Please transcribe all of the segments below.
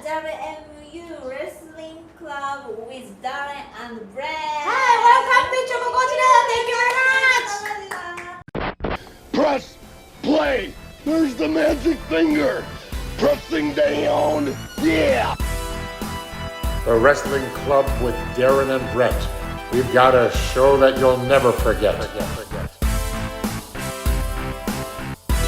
WMU Wrestling Club with Darren and Brett. Hi, welcome to ChocoPro. Thank you very much. Press play. There's the magic finger. Pressing down. Yeah. The Wrestling Club with Darren and Brett. We've got a show that you'll never forget.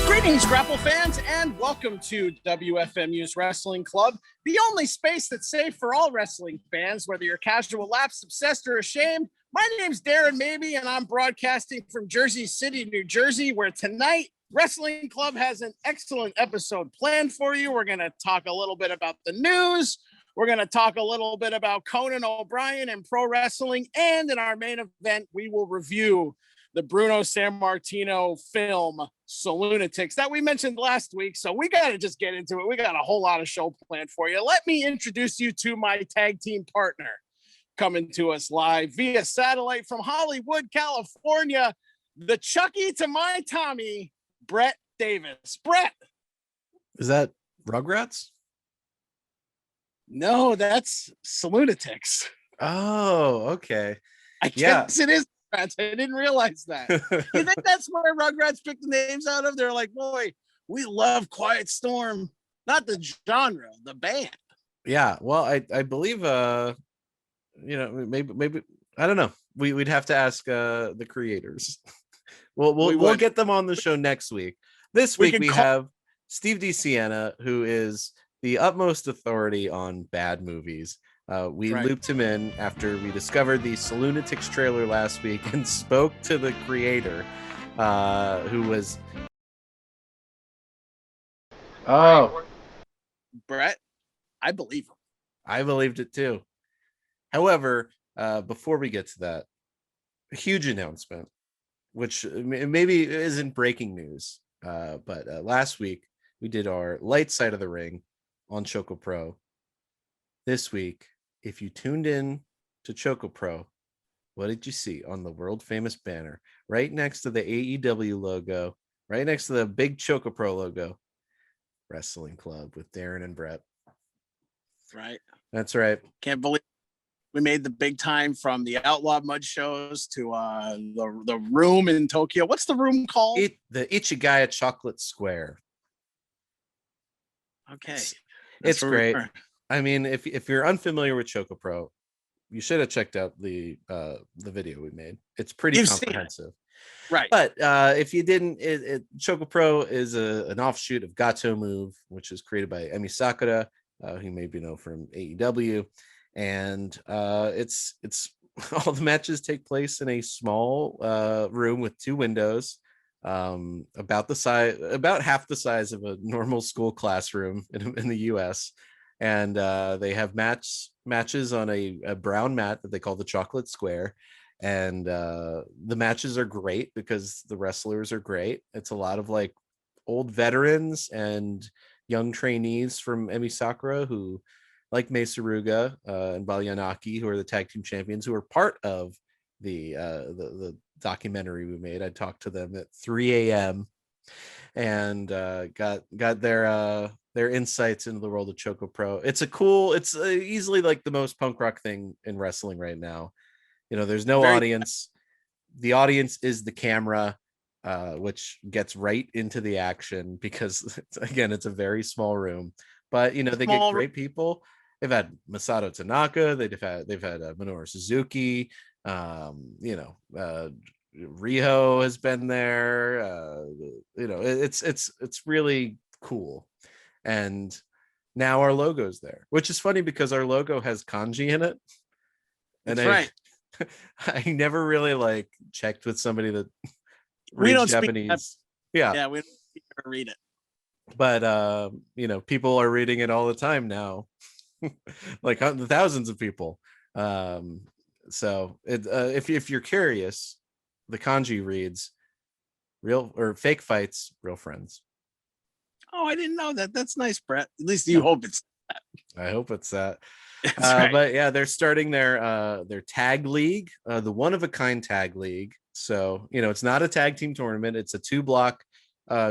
Greetings, Grapple fans, and welcome to WFMU's Wrestling Club, the only space that's safe for all wrestling fans, whether you're casual, lapsed, obsessed, or ashamed. My name's Darren Maybe, and I'm broadcasting from Jersey City, New Jersey, where tonight Wrestling Club has an excellent episode planned for you. We're going to talk a little bit about the news. We're going to talk a little bit about Conan O'Brien and pro wrestling. And in our main event, we will review the Bruno Sammartino film, Saloonatics, that we mentioned last week. So we got to just get into it. We got a whole lot of show planned for you. Let me introduce you to my tag team partner, coming to us live via satellite from Hollywood, California, the Chucky to my Tommy, Brett Davis. Brett. Is that Rugrats? No, that's Saloonatics. Oh, okay. I guess it is. I didn't realize that. You think that's where Rugrats picked the names out of? They're like, boy, we love Quiet Storm. Not the genre, the band. Yeah, well, I believe maybe I don't know. We'd have to ask the creators. We'll get them on the show next week. This week we have Steve DeSiena, who is the utmost authority on bad movies. We looped him in after we discovered the Saloonatics trailer last week and spoke to the creator, who was... Oh. Brett, I believe him. I believed it too. However, before we get to that, a huge announcement, which maybe isn't breaking news, but last week we did our light side of the ring on ChocoPro. This week, if you tuned in to ChocoPro, what did you see on the world famous banner right next to the AEW logo, right next to the big ChocoPro logo? Wrestling Club with Darren and Brett. Right. That's right. Can't believe we made the big time from the Outlaw Mud shows to the room in Tokyo. What's the room called? The Ichigaya Chocolate Square. Okay. It's great. I mean, if you're unfamiliar with ChocoPro, you should have checked out the video we made. It's pretty comprehensive. Right. But if you didn't, ChocoPro is an offshoot of Gato Move, which is created by Emi Sakura, who you maybe know from AEW. And it's all the matches take place in a small room with two windows, about half the size of a normal school classroom in the US. And they have matches on a brown mat that they call the Chocolate Square. And the matches are great because the wrestlers are great. It's a lot of like old veterans and young trainees from Emi Sakura, who like Mei Suruga and Balyanaki, who are the tag team champions, who are part of the documentary we made. I talked to them at 3 a.m. and got their insights into the world of ChocoPro. It's easily like the most punk rock thing in wrestling right now. You know, there's no audience. The audience is the camera, which gets right into the action because, again, it's a very small room. But, you know, they get great people. They've had Masato Tanaka. They've had Minoru Suzuki. Riho has been there. It's really cool. And now our logo's there, which is funny because our logo has kanji in it. And I never really checked with somebody that reads Japanese. Yeah, we don't read it. But people are reading it all the time now. Like thousands of people. So if you're curious, the kanji reads real or fake fights, real friends. Oh, I didn't know that. That's nice, Brett. At least you hope it's that. I hope it's that. Right. But yeah, they're starting their tag league, the one of a kind tag league. So, it's not a tag team tournament. It's a 2-block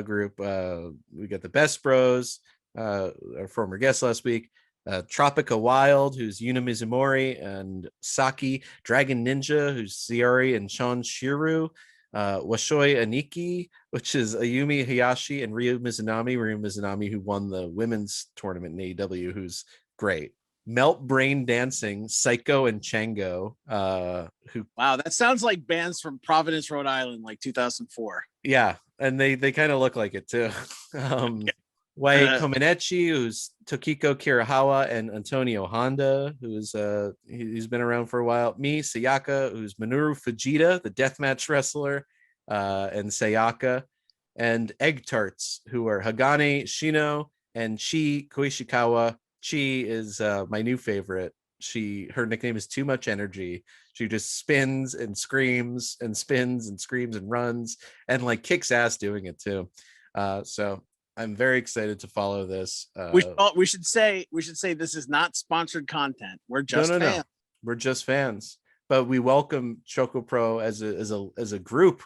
group. We got the Best Bros, our former guest last week, Tropica Wild, who's Yuna Mizumori, and Saki Dragon Ninja, who's Sayori and Chon Shiru. Washoi Aniki, which is Ayumi Hayashi, and Ryu Mizunami, who won the women's tournament in AEW, who's great. Melt Brain Dancing, Psycho and Chango, who wow, that sounds like bands from Providence, Rhode Island, like 2004. Yeah, and they kind of look like it too. Wai Komenechi, who's Tokiko Kirahawa, and Antonio Honda, who's he's been around for a while. Mi Sayaka, who's Minoru Fujita, the deathmatch wrestler, and Sayaka, and Egg Tarts, who are Hagane Shino and Chi Koishikawa. Chi is my new favorite. Her nickname is Too Much Energy. She just spins and screams and spins and screams and runs and like kicks ass doing it too. So I'm very excited to follow this. We should say this is not sponsored content. We're just fans. No. We're just fans, but we welcome ChocoPro as a group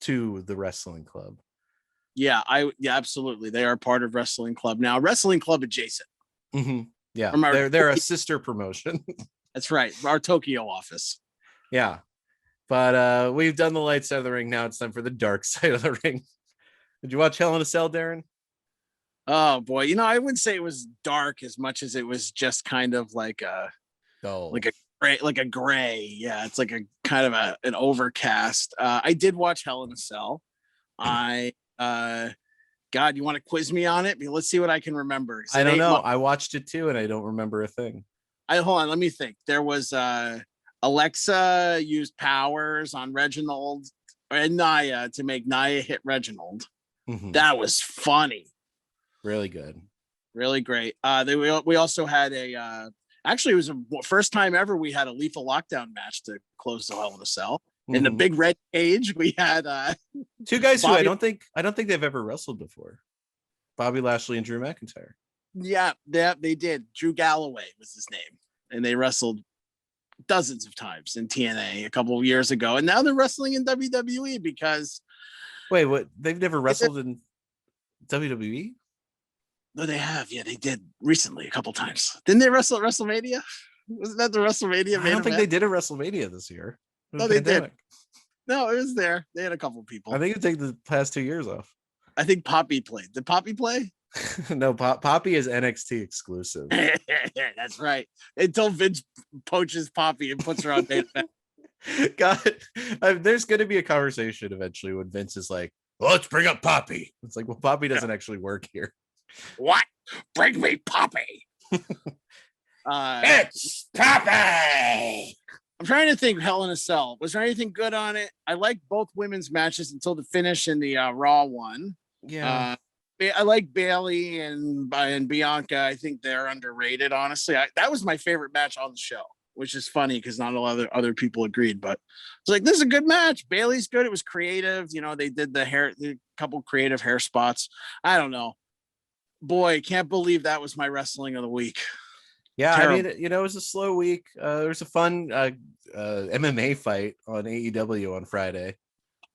to the wrestling club. Yeah, absolutely. They are part of Wrestling Club now. Wrestling Club adjacent. Mm-hmm. Yeah, they're a sister promotion. That's right, our Tokyo office. Yeah, but we've done the light side of the ring. Now it's time for the dark side of the ring. Did you watch Hell in a Cell, Darren? Oh boy, I wouldn't say it was dark as much as it was just kind of like a gray. Yeah, it's like a kind of an overcast. I did watch Hell in a Cell. God, you want to quiz me on it? Let's see what I can remember. I don't know. I watched it too, and I don't remember a thing. Hold on, let me think. There was Alexa used powers on Reginald and Naya to make Naya hit Reginald. Mm-hmm. That was funny. Really good. Really great. We also had actually it was the first time ever we had a Lethal Lockdown match to close the Hell in a Cell. In the big red cage, we had two guys who I don't think they've ever wrestled before. Bobby Lashley and Drew McIntyre. Yeah, they did. Drew Galloway was his name, and they wrestled dozens of times in TNA a couple of years ago, and now they're wrestling in WWE because. Wait, what? They've never wrestled in WWE? No, they have. Yeah, they did recently a couple times. Didn't they wrestle at WrestleMania? Wasn't that the WrestleMania? I don't think they did a WrestleMania this year. No, they did. No, it was there. They had a couple people. I think it take the past 2 years off. I think Poppy played. Did Poppy play? No, Poppy is NXT exclusive. That's right. Until Vince poaches Poppy and puts her on data. God, there's going to be a conversation eventually when Vince is like, well, let's bring up Poppy. It's like, well, Poppy doesn't actually work here. What? Bring me Poppy. It's Poppy. I'm trying to think. Hell in a Cell. Was there anything good on it? I liked both women's matches until the finish in the Raw one. Yeah. I like Bailey and Bianca. I think they're underrated, honestly. That was my favorite match on the show, which is funny because not a lot of other people agreed. But it's like, this is a good match. Bailey's good. It was creative. They did the couple creative hair spots. I don't know. Boy, can't believe that was my wrestling of the week. Yeah, terrible. I mean, it was a slow week. There was a fun MMA fight on AEW on Friday.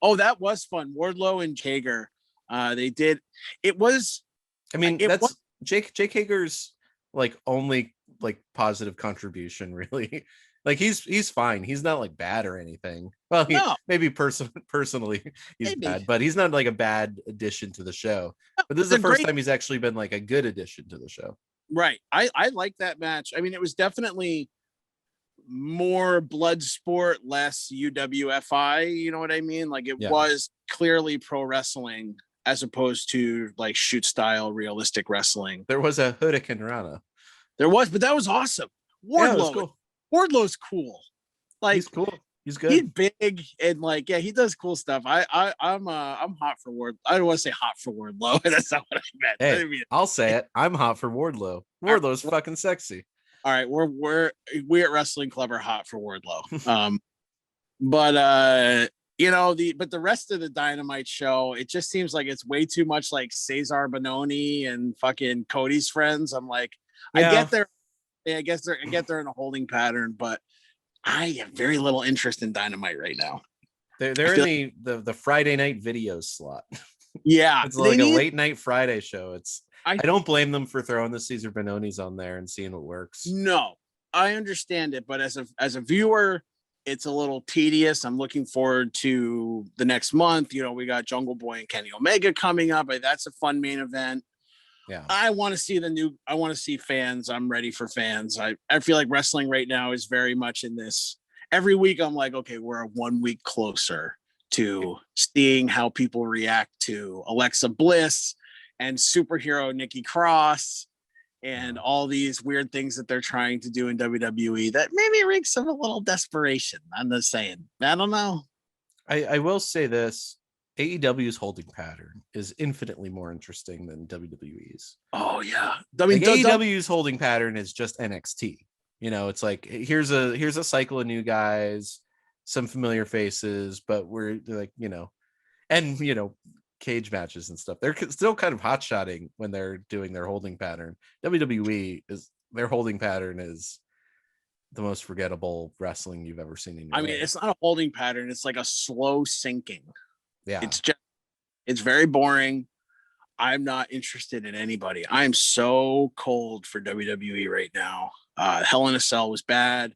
Oh, that was fun. Wardlow and Hager. They did. It was. I mean, that's Jake Hager's like only like positive contribution, really. Like he's fine. He's not like bad or anything. Well, maybe personally he's bad, but he's not like a bad addition to the show. But this is the first time he's actually been like a good addition to the show. Right. I like that match. I mean, it was definitely more blood sport, less UWFI. You know what I mean? Like it was clearly pro wrestling as opposed to like shoot style realistic wrestling. There was a Hurricane Rana. There was, but that was awesome. Wardlow. Cool. Wardlow's cool. Like he's cool. He's good. He's big and like he does cool stuff. I'm hot for Ward. I don't want to say hot for Wardlow. That's not what I meant. Hey, I'll say it. I'm hot for Wardlow. Wardlow's fucking sexy. All right, we at Wrestling Club are hot for Wardlow. But the rest of the Dynamite show, it just seems like it's way too much like Cesar Bononi and fucking Cody's friends. I'm like, I get they're in a holding pattern, but I have very little interest in Dynamite right now. They're in the Friday night video slot. Yeah, it's like a late night Friday show. I don't blame them for throwing the Caesar Bononi's on there and seeing what works. No, I understand it, but as a viewer, it's a little tedious. I'm looking forward to the next month. You know, we got Jungle Boy and Kenny Omega coming up. That's a fun main event. Yeah. I want to see I want to see fans. I'm ready for fans. I feel like wrestling right now is very much in this. Every week I'm like, okay, we're 1 week closer to seeing how people react to Alexa Bliss and superhero Nikki Cross and all these weird things that they're trying to do in WWE that maybe reeks of a little desperation. I'm just saying. I don't know. I will say this. AEW's holding pattern is infinitely more interesting than WWE's. Oh yeah. I mean, AEW's holding pattern is just NXT. You know, it's like here's a cycle of new guys, some familiar faces, but they're like, you know, and you know, cage matches and stuff. They're still kind of hot shotting when they're doing their holding pattern. WWE is their holding pattern is the most forgettable wrestling you've ever seen in your life. It's not a holding pattern, it's like a slow sinking. Yeah. It's very boring. I'm not interested in anybody. I'm so cold for WWE right now. Hell in a Cell was bad.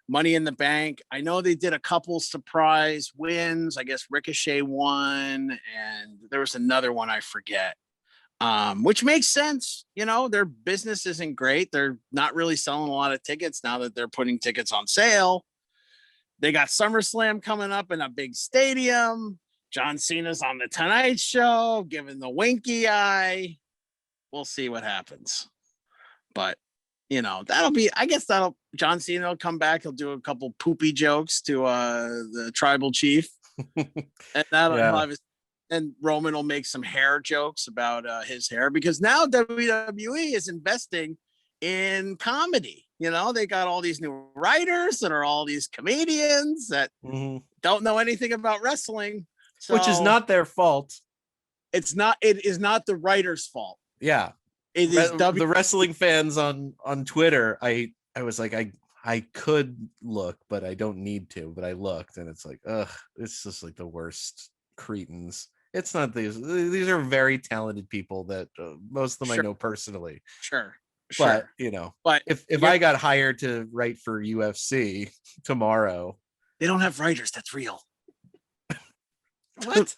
Money in the Bank. I know they did a couple surprise wins. I guess Ricochet won, and there was another one I forget. Which makes sense. You know, their business isn't great. They're not really selling a lot of tickets now that they're putting tickets on sale. They got SummerSlam coming up in a big stadium. John Cena's on the Tonight Show, giving the winky eye. We'll see what happens. But, you know, John Cena will come back. He'll do a couple poopy jokes to the tribal chief. And and Roman will make some hair jokes about his hair, because now WWE is investing in comedy. You know, they got all these new writers that are all these comedians that don't know anything about wrestling. So which is not their fault. It is not the writer's fault. Yeah. It is the wrestling fans on Twitter. I was like, I could look, but I don't need to. But I looked, and it's like, it's just like the worst cretins. It's not these. These are very talented people that most of them I know personally. Sure. But you know, if I got hired to write for UFC tomorrow, they don't have writers. That's real. What?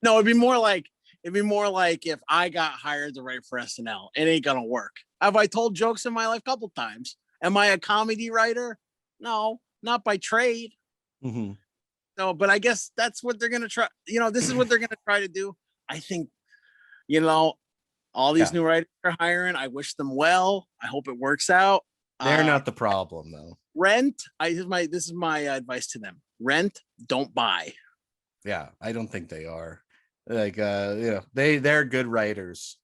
No, it'd be more like if I got hired to write for SNL. It ain't gonna work. Have I told jokes in my life a couple times? Am I a comedy writer? No, not by trade. Mm-hmm. No, but I guess that's what they're gonna try. You know, this is what they're gonna try to do. I think, you know, all these new writers are hiring. I wish them well. I hope it works out. They're not the problem, though. Rent. This is my advice to them. Rent. Don't buy. Yeah, I don't think they are. Like, you know, they're good writers.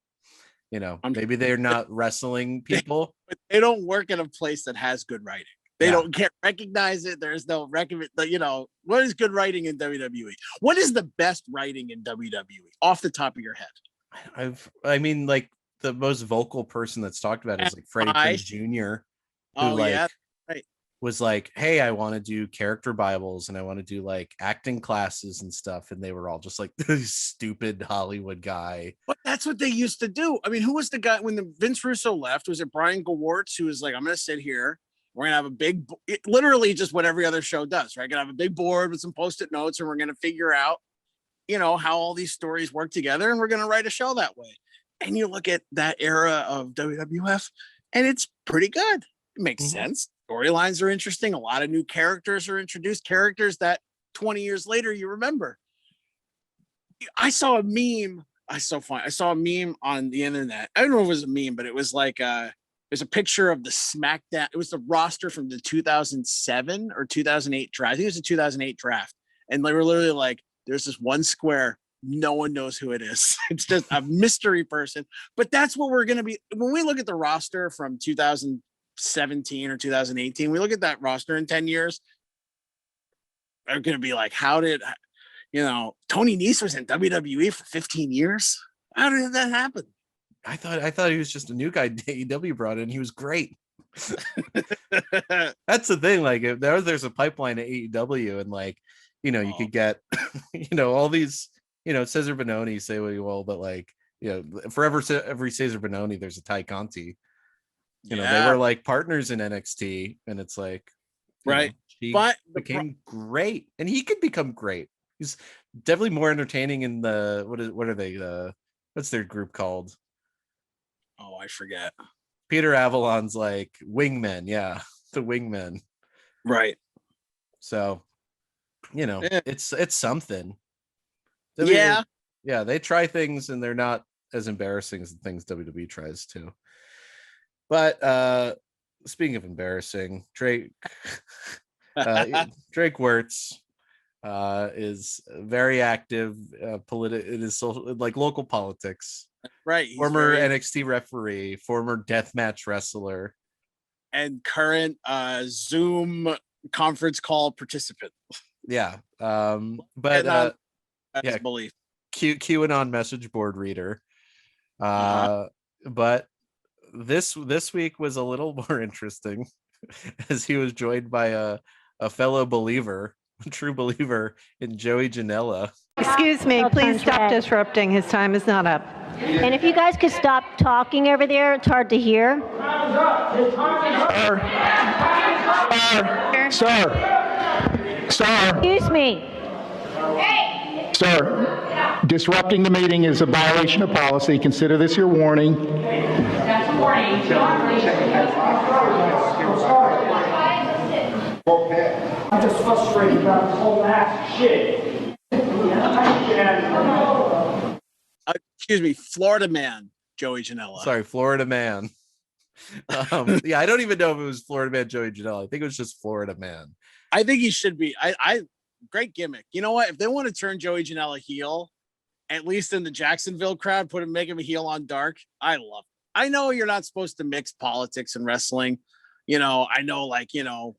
You know, maybe they're not wrestling people. But they don't work at a place that has good writing. They can't recognize it. There's no recommend. You know, what is good writing in WWE? What is the best writing in WWE off the top of your head? I mean, like the most vocal person that's talked about is like Freddie Prinze Jr. Who was like, hey, I want to do character Bibles and I want to do like acting classes and stuff. And they were all just like, this stupid Hollywood guy. But that's what they used to do. I mean, who was the guy when the Vince Russo left? Was it Brian Gewirtz, who was like, I'm going to sit here. We're going to have a big, literally just what every other show does, right? Going to have a big board with some Post-it notes, and we're going to figure out, you know, how all these stories work together. And we're going to write a show that way. And you look at that era of WWF and it's pretty good. It makes sense. Storylines are interesting. A lot of new characters are introduced, characters that 20 years later you remember. I saw a meme. I saw a meme on the internet. I don't know if it was a meme, but it was like there's a picture of the SmackDown. It was the roster from the 2007 or 2008 draft. I think it was the 2008 draft. And they were literally like, there's this one square. No one knows who it is. It's just a mystery person. But that's what we're going to be. When we look at the roster from 2017 or 2018, we look at that roster in 10 years, are going to be like, how did, you know, Tony Nese was in WWE for 15 years? How did that happen? I thought he was just a new guy AEW brought in. He was great. That's the thing. Like, if there's a pipeline at AEW, and like, you know, you could get, you know, all these, you know, Cesar Bononi, say what you will, but like, for every Cesar Bononi, there's a Ty Conti. They Yeah. were like partners in NXT, and it's like, Right. He But became great, and he could become great. He's definitely more entertaining in the what are they? What's their group called? Oh, I forget. Peter Avalon's like wingmen, yeah, the wingmen. Right. So, Yeah. it's something. Yeah. Yeah, they try things and they're not as embarrassing as the things WWE tries to. But speaking of embarrassing, Drake Wirtz is very active it is social, like local politics. Right. He's Former NXT referee, former deathmatch wrestler, and current Zoom conference call participant. Yeah. But yeah, belief. QAnon message board reader. But this week was a little more interesting as he was joined by a fellow believer, a true believer in Joey Janela. Excuse me, please stop disrupting. His time is not up. And if you guys could stop talking over there, it's hard to hear. Sir. Excuse me. Sir, disrupting the meeting is a violation of policy. Consider this your warning. That's a warning. I'm just frustrated about this whole mask shit. Excuse me, Florida man, Joey Janela. Sorry, Florida man. Yeah, I don't even know if it was Florida man Joey Janela. I think it was just Florida man. I think he should be. I great gimmick. You know what? If they want to turn Joey Janela heel, at least in the Jacksonville crowd, make him a heel on Dark. I love it. I know you're not supposed to mix politics and wrestling. I know,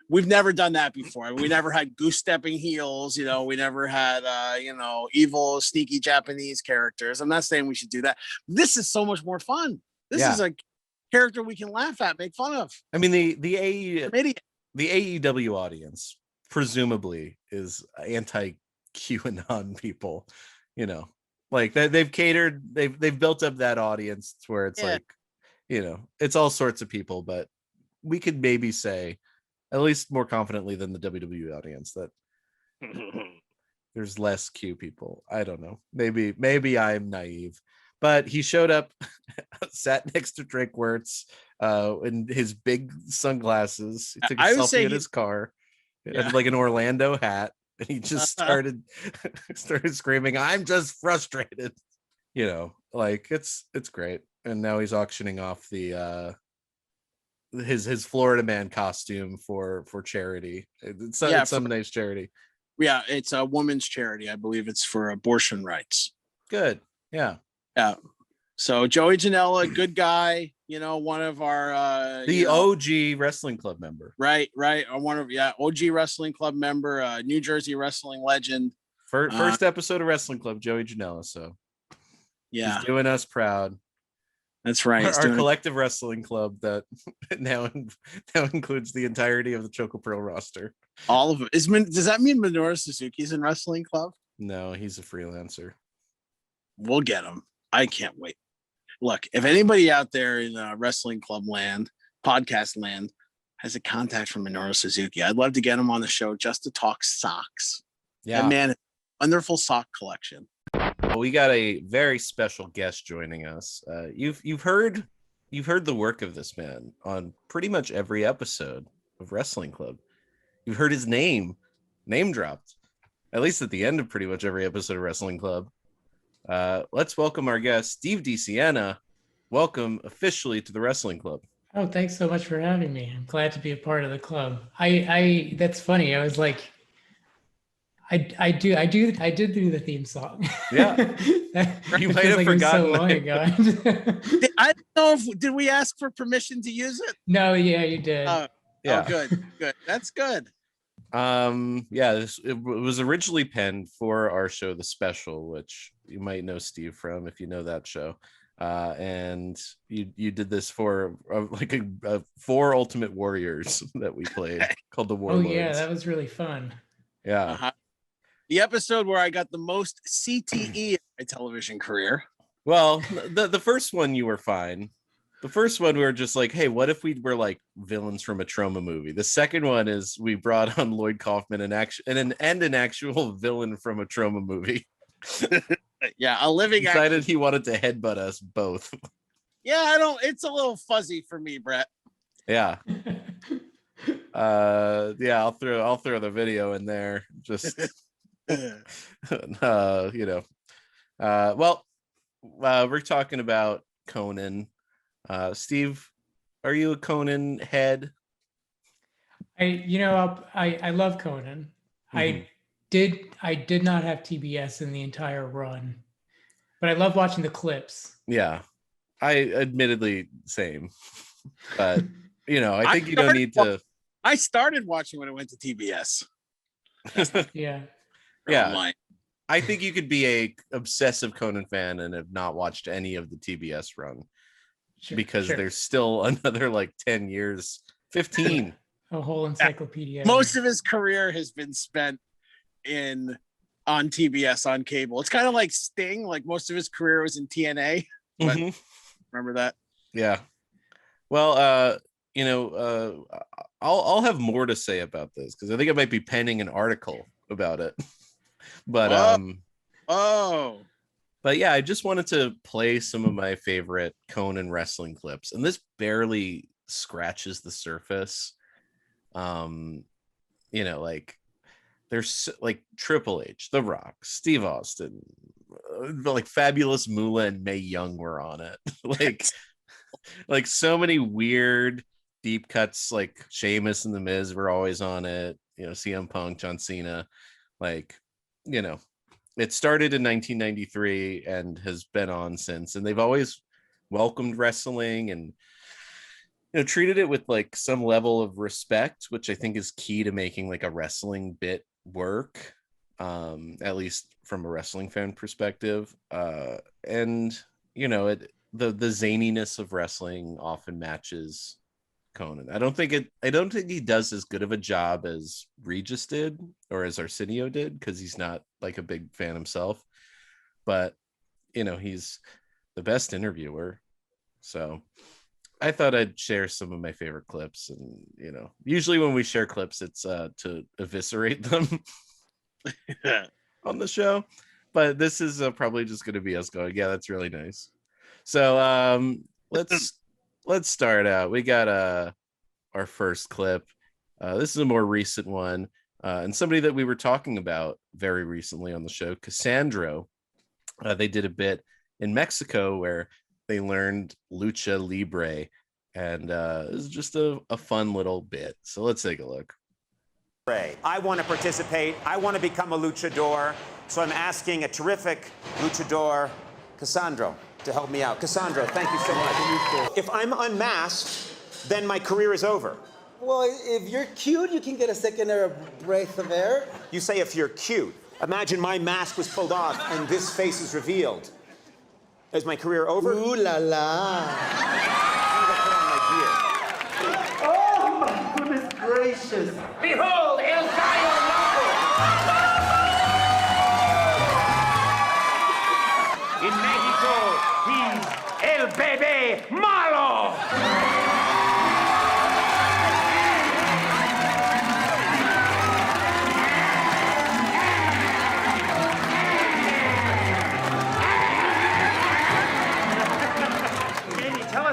we've never done that before. We never had goose stepping heels. We never had, evil, sneaky Japanese characters. I'm not saying we should do that. This is so much more fun. This is a character we can laugh at, make fun of. I mean, the AEW audience presumably is anti-QAnon people, like they've catered, they've built up that audience where it's like, it's all sorts of people, but we could maybe say, at least more confidently than the WWE audience, that there's less Q people. I don't know. Maybe I'm naive, but he showed up, sat next to Drake Wirtz in his big sunglasses. He took a selfie in his car, had like an Orlando hat, and he just started screaming, "I'm just frustrated." Like it's great. And now he's auctioning off the his Florida man costume for charity. It's some nice charity. Yeah, it's a woman's charity. I believe it's for abortion rights. Good. Yeah. So Joey Janela, good guy. One of our OG Wrestling Club member. Right. OG Wrestling Club member, New Jersey wrestling legend. First episode of Wrestling Club, Joey Janela. So he's doing us proud. That's right. Our collective wrestling club that now includes the entirety of the ChocoPro roster. All of it. Does that mean Minoru Suzuki's in Wrestling Club? No, he's a freelancer. We'll get him. I can't wait. Look, if anybody out there in Wrestling Club land, podcast land, has a contact from Minoru Suzuki, I'd love to get him on the show just to talk socks. Yeah, that man, wonderful sock collection. Well, we got a very special guest joining us. You've heard the work of this man on pretty much every episode of Wrestling Club. You've heard his name dropped, at least at the end of pretty much every episode of Wrestling Club. Let's welcome our guest, Steve DeSiena. Welcome officially to the Wrestling Club. Oh, thanks so much for having me. I'm glad to be a part of the club. I that's funny. I was like, I did do the theme song. Yeah. You might have forgotten. So long ago. I don't know did we ask for permission to use it? No, yeah, you did. Yeah. Oh, good. That's good. It was originally penned for our show, The Special, which you might know Steve from if you know that show. And you did this for a 4 Ultimate Warriors that we played called the Warlords. Oh yeah, that was really fun. Yeah. The episode where I got the most CTE in my television career. Well, the first one you were fine. The first one we were just like, hey, what if we were like villains from a trauma movie? The second one is we brought on Lloyd Kaufman and an actual villain from a trauma movie. Yeah, a living decided he wanted to headbutt us both. Yeah, it's a little fuzzy for me, Brett. Yeah. Yeah, I'll throw the video in there. Just we're talking about Conan. Steve, are you a Conan head? I love Conan. Mm-hmm. I did not have TBS in the entire run, but I love watching the clips. Yeah, I admittedly same, but I think you don't need to. I started watching when it went to TBS. Yeah. Yeah. I think you could be a obsessive Conan fan and have not watched any of the TBS run. Because there's still another like 10 years, 15. A whole encyclopedia. Most of his career has been spent on TBS on cable. It's kind of like Sting. Like most of his career was in TNA. But remember that? Yeah. Well, I'll have more to say about this because I think I might be penning an article about it. But But yeah, I just wanted to play some of my favorite Conan wrestling clips, and this barely scratches the surface. Like there's like Triple H, The Rock, Steve Austin, like Fabulous Moolah and Mae Young were on it. like so many weird deep cuts, like Sheamus and The Miz were always on it. CM Punk, John Cena, it started in 1993 and has been on since, and they've always welcomed wrestling and treated it with like some level of respect, which I think is key to making like a wrestling bit work, at least from a wrestling fan perspective. And the zaniness of wrestling often matches Conan. I don't think he does as good of a job as Regis did or as Arsenio did, because he's not like a big fan himself, but he's the best interviewer. So I thought I'd share some of my favorite clips, and usually when we share clips it's to eviscerate them on the show, but this is probably just going to be us going, yeah, that's really nice. So let's start out. We got our first clip. This is a more recent one, and somebody that we were talking about very recently on the show, Cassandro. They did a bit in Mexico where they learned lucha libre, and it was just a fun little bit. So let's take a look. I want to participate. I want to become a luchador. So I'm asking a terrific luchador, Cassandro, to help me out. Cassandro, thank you so much. If I'm unmasked, then my career is over. Well, if you're cute, you can get a second breath of air. You say if you're cute. Imagine my mask was pulled off and this face is revealed. Is my career over? Ooh la la. Oh my goodness gracious. Behold, El Gallo Loco. In Mexico, he's El Bebe Malo.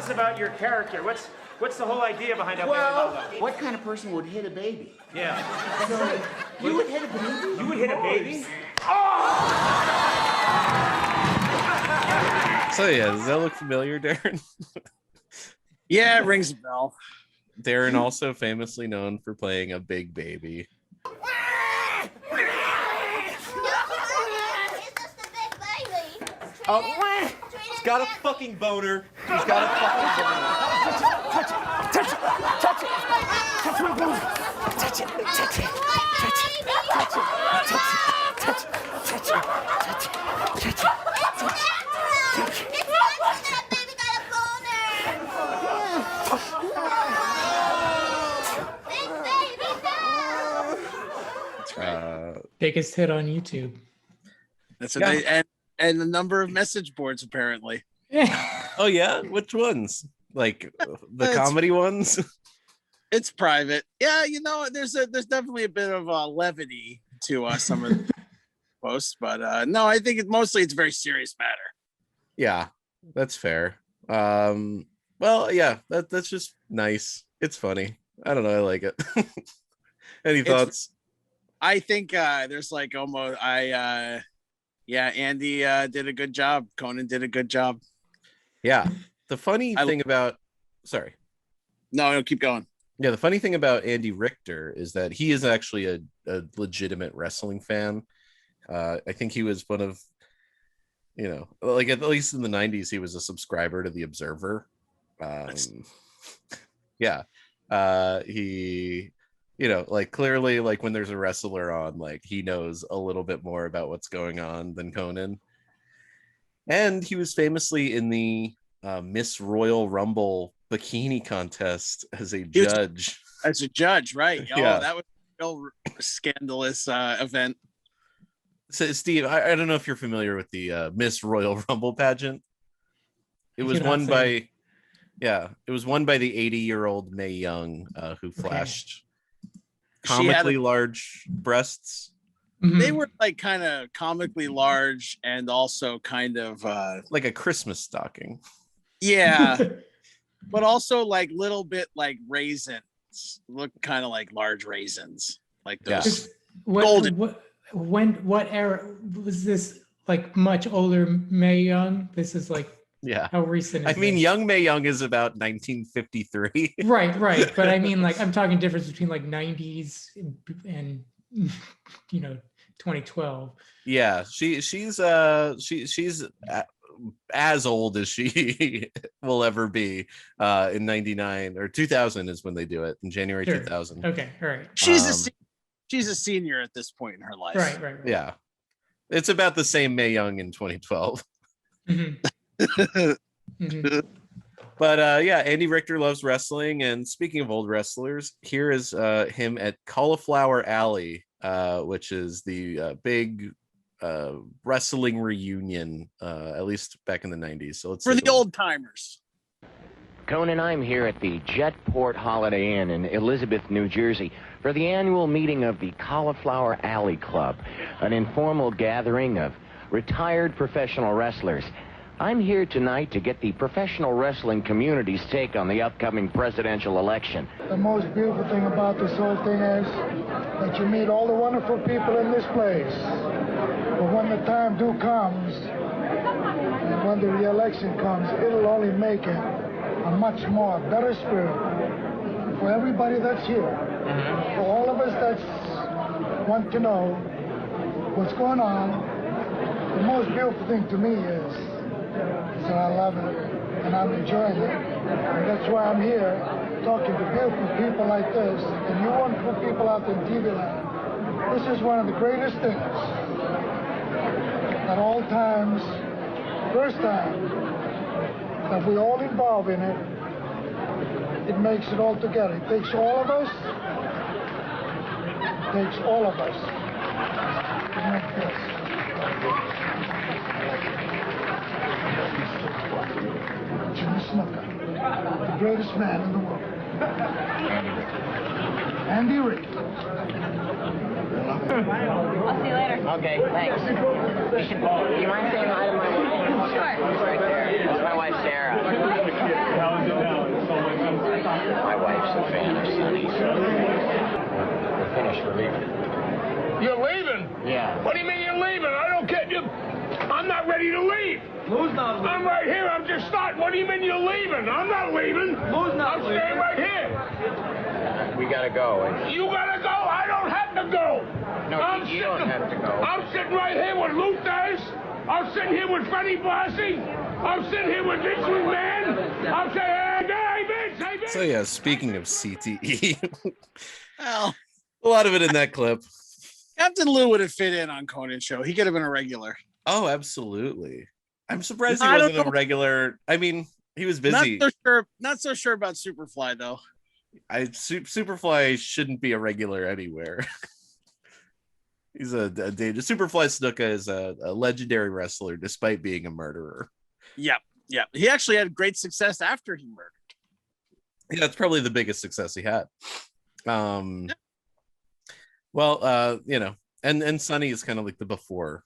About your character, what's the whole idea behind that? Well, what kind of person would hit a baby? Yeah. So, you would hit a baby? You would hit a baby? Oh! So yeah, does that look familiar, Darren? Yeah, it rings a bell. Darren also famously known for playing a big baby. Oh, he's got a fucking boner. He's got a fucking boner. Touch it. Touch it. Touch it. Touch my boner. Touch it. Touch it. Touch it. Touch it. Touch it. Touch it. Touch it. Touch it. Touch it. Touch it. That baby got a boner. Big baby, no. Biggest hit on YouTube. That's what and And the number of message boards, apparently. Oh yeah, which ones? Like the comedy ones? It's private. Yeah, there's definitely a bit of levity to some of the posts, but no, I think mostly it's a very serious matter. Yeah, that's fair. Well, yeah, that's just nice. It's funny. I don't know. I like it. Any thoughts? I think there's like almost Andy did a good job. Conan did a good job. Yeah. The funny thing about No, keep going. Yeah, the funny thing about Andy Richter is that he is actually a legitimate wrestling fan. I think he was one of, like at least in the 90s, he was a subscriber to The Observer. Yeah. He, like clearly, like when there's a wrestler on, like he knows a little bit more about what's going on than Conan. And he was famously in the Miss Royal Rumble bikini contest as a judge. As a judge, right? Yeah. Oh, that was a real scandalous event. So, Steve, I don't know if you're familiar with the Miss Royal Rumble pageant. It was won by, it was won by the 80-year-old Mae Young, who flashed comically large breasts. They were like kind of comically large and also kind of like a Christmas stocking. Yeah. But also like little bit like raisins. Look kind of like large raisins. Like those golden. What era was this? Like much older Mae Young? This is like how recent is mean, young Mae Young is about 1953. Right. But I mean, like I'm talking difference between like 90s and 2012. Yeah, she's as old as she will ever be in 99 or 2000 is when they do it in January 2000. Okay, all right. She's a senior at this point in her life. Right. Yeah, it's about the same Mae Young in 2012. But Andy Richter loves wrestling, and speaking of old wrestlers, here is him at Cauliflower Alley, which is the big wrestling reunion, at least back in the 90s. So let's for the old timers. Conan, I'm here at the Jetport Holiday Inn in Elizabeth, New Jersey, for the annual meeting of the Cauliflower Alley Club, an informal gathering of retired professional wrestlers. I'm here tonight to get the professional wrestling community's take on the upcoming presidential election. The most beautiful thing about this whole thing is that you meet all the wonderful people in this place. But when the time comes, and when the re-election comes, it'll only make it a much more better spirit for everybody that's here. For all of us that want to know what's going on, the most beautiful thing to me is that I love it and I'm enjoying it. And that's why I'm here talking to beautiful people like this and you wonderful people out in TV land. This is one of the greatest things at all times, first time that we all involved in it. It makes it all together. It takes all of us. It takes all of us to make this. Jimmy Snuka, the greatest man in the world. Andy Rick. I'll see you later. Okay, thanks. Do you mind saying hi to my wife? Sure. She's right there. That's my wife, Sarah. My wife's a fan of Sonny, so we're finished. We're leaving. You're leaving? Yeah. What do you mean you're leaving? I don't care. I'm not ready to leave. Who's not leaving? I'm right here. I'm just starting. What do you mean you're leaving? I'm not leaving. Who's not leaving? I'm staying right here. We gotta go. You gotta go. I don't have to go. No, you don't have to go. I'm sitting right here with Luther's. I'm sitting here with Freddie Blassie. I'm sitting here with Vince McMahon. I'm saying, hey, Vince. So yeah, speaking of CTE, Well, a lot of it in that clip. Captain Lou would have fit in on Conan's show. He could have been a regular. Oh, absolutely. I'm surprised he wasn't a regular. I mean, he was busy. Not so sure about Superfly though. Superfly shouldn't be a regular anywhere. He's a danger. Superfly Snuka is a legendary wrestler, despite being a murderer. Yep. He actually had great success after he murdered. Yeah, that's probably the biggest success he had. And Sonny is kind of like the before.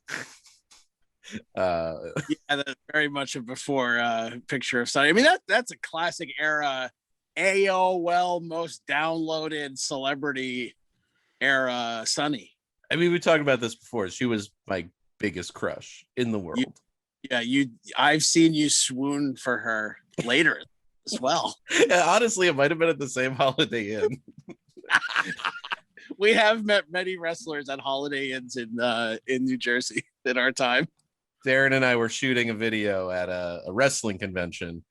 That's very much a before picture of Sonny. I mean, that's a classic era AOL most downloaded celebrity era Sonny. I mean, we talked about this before. She was my biggest crush in the world. I've seen you swoon for her later as well. Yeah, honestly, it might have been at the same Holiday Inn. We have met many wrestlers at Holiday Inns in New Jersey in our time. Darren and I were shooting a video at a wrestling convention,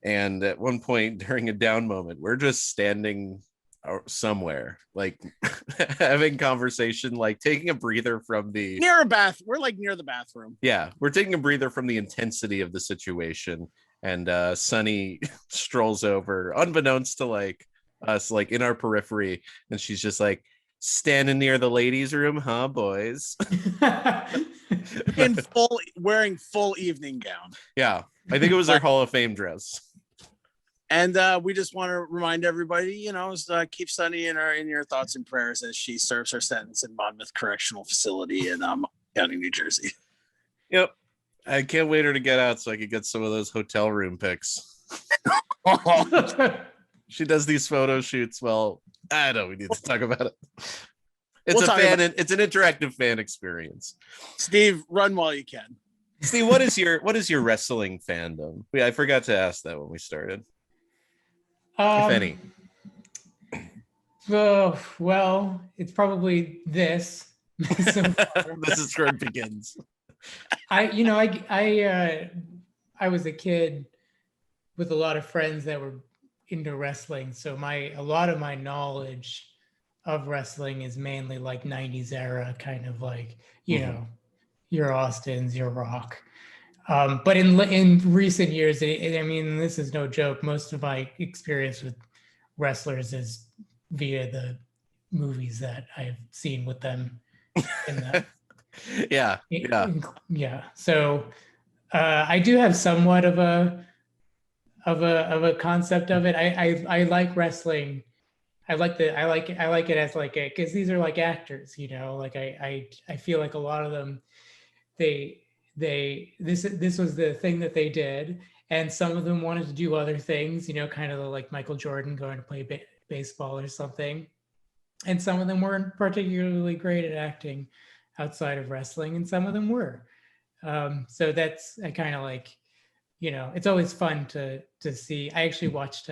and at one point during a down moment, we're just standing somewhere, like having conversation, like taking a breather from the We're like near the bathroom. Yeah, we're taking a breather from the intensity of the situation, and Sunny strolls over, unbeknownst to like us, like in our periphery, and she's just like, standing near the ladies' room, huh, boys? Wearing full evening gown. Yeah, I think it was her Hall of Fame dress. And we just want to remind everybody, keep Sunny in your thoughts and prayers as she serves her sentence in Monmouth Correctional Facility in County, New Jersey. Yep, I can't wait her to get out so I could get some of those hotel room pics. She does these photo shoots. Well, I know we need to talk about it. It's it's an interactive fan experience. Steve, run while you can. Steve, what is your wrestling fandom? I forgot to ask that when we started. If any. Well, it's probably this. This is where it begins. I was a kid with a lot of friends that were into wrestling, so a lot of my knowledge of wrestling is mainly like 90s era, kind of like your Austins, your Rock. But in recent years, I mean, this is no joke, most of my experience with wrestlers is via the movies that I've seen with them in that. Yeah. So I do have somewhat of a concept of it. I like wrestling. I like it as like because these are like actors, like I feel like a lot of them, this was the thing that they did, and some of them wanted to do other things, kind of like Michael Jordan going to play baseball or something, and some of them weren't particularly great at acting outside of wrestling, and some of them were. So I kind of like, it's always fun to see. I actually watched,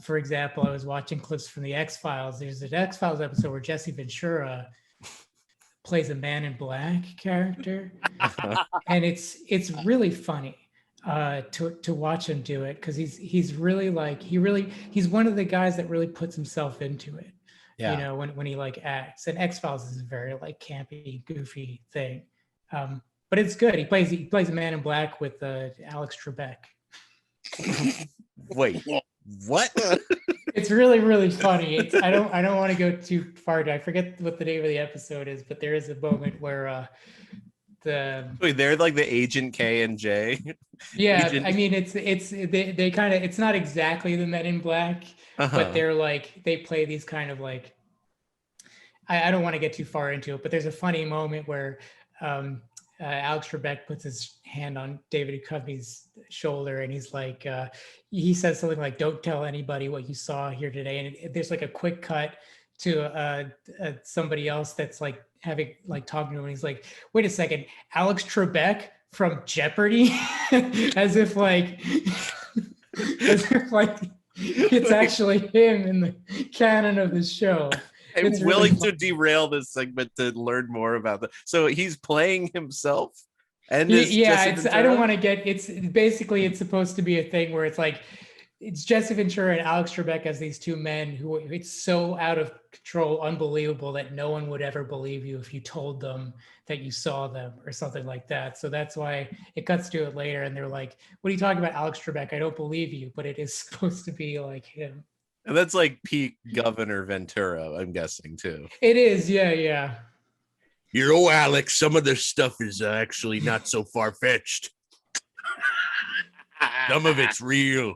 for example, I was watching clips from the X-Files. There's an X-Files episode where Jesse Ventura plays a Man in Black character, and it's really funny to watch him do it, because he's really like he's one of the guys that really puts himself into it. Yeah. When he like acts. And X-Files is a very like campy, goofy thing, but it's good. He plays a Man in Black with Alex Trebek. Wait, what? It's really, really funny. I don't want to go too far. I forget what the name of the episode is, but there is a moment where they're like the Agent K and J. Yeah, I mean they kind of, it's not exactly the Men in Black, but they're like, they play these kind of like, I don't want to get too far into it, but there's a funny moment where Alex Trebek puts his hand on David Duchovny's shoulder, and he's like, he says something like, "Don't tell anybody what you saw here today." And there's like a quick cut to somebody else that's like talking to him, and he's like, "Wait a second, Alex Trebek from Jeopardy?" as if it's actually him in the canon of the show. I'm willing to derail this segment to learn more about that. So he's playing himself, and I don't want to get. It's basically, it's supposed to be a thing where it's like, it's Jesse Ventura and Alex Trebek as these two men who, it's so out of control, unbelievable, that no one would ever believe you if you told them that you saw them or something like that. So that's why it cuts to it later, and they're like, "What are you talking about, Alex Trebek? I don't believe you," but it is supposed to be like him. And that's like peak Governor Ventura, I'm guessing too. It is, yeah. Alex, some of this stuff is actually not so far-fetched. Some of it's real.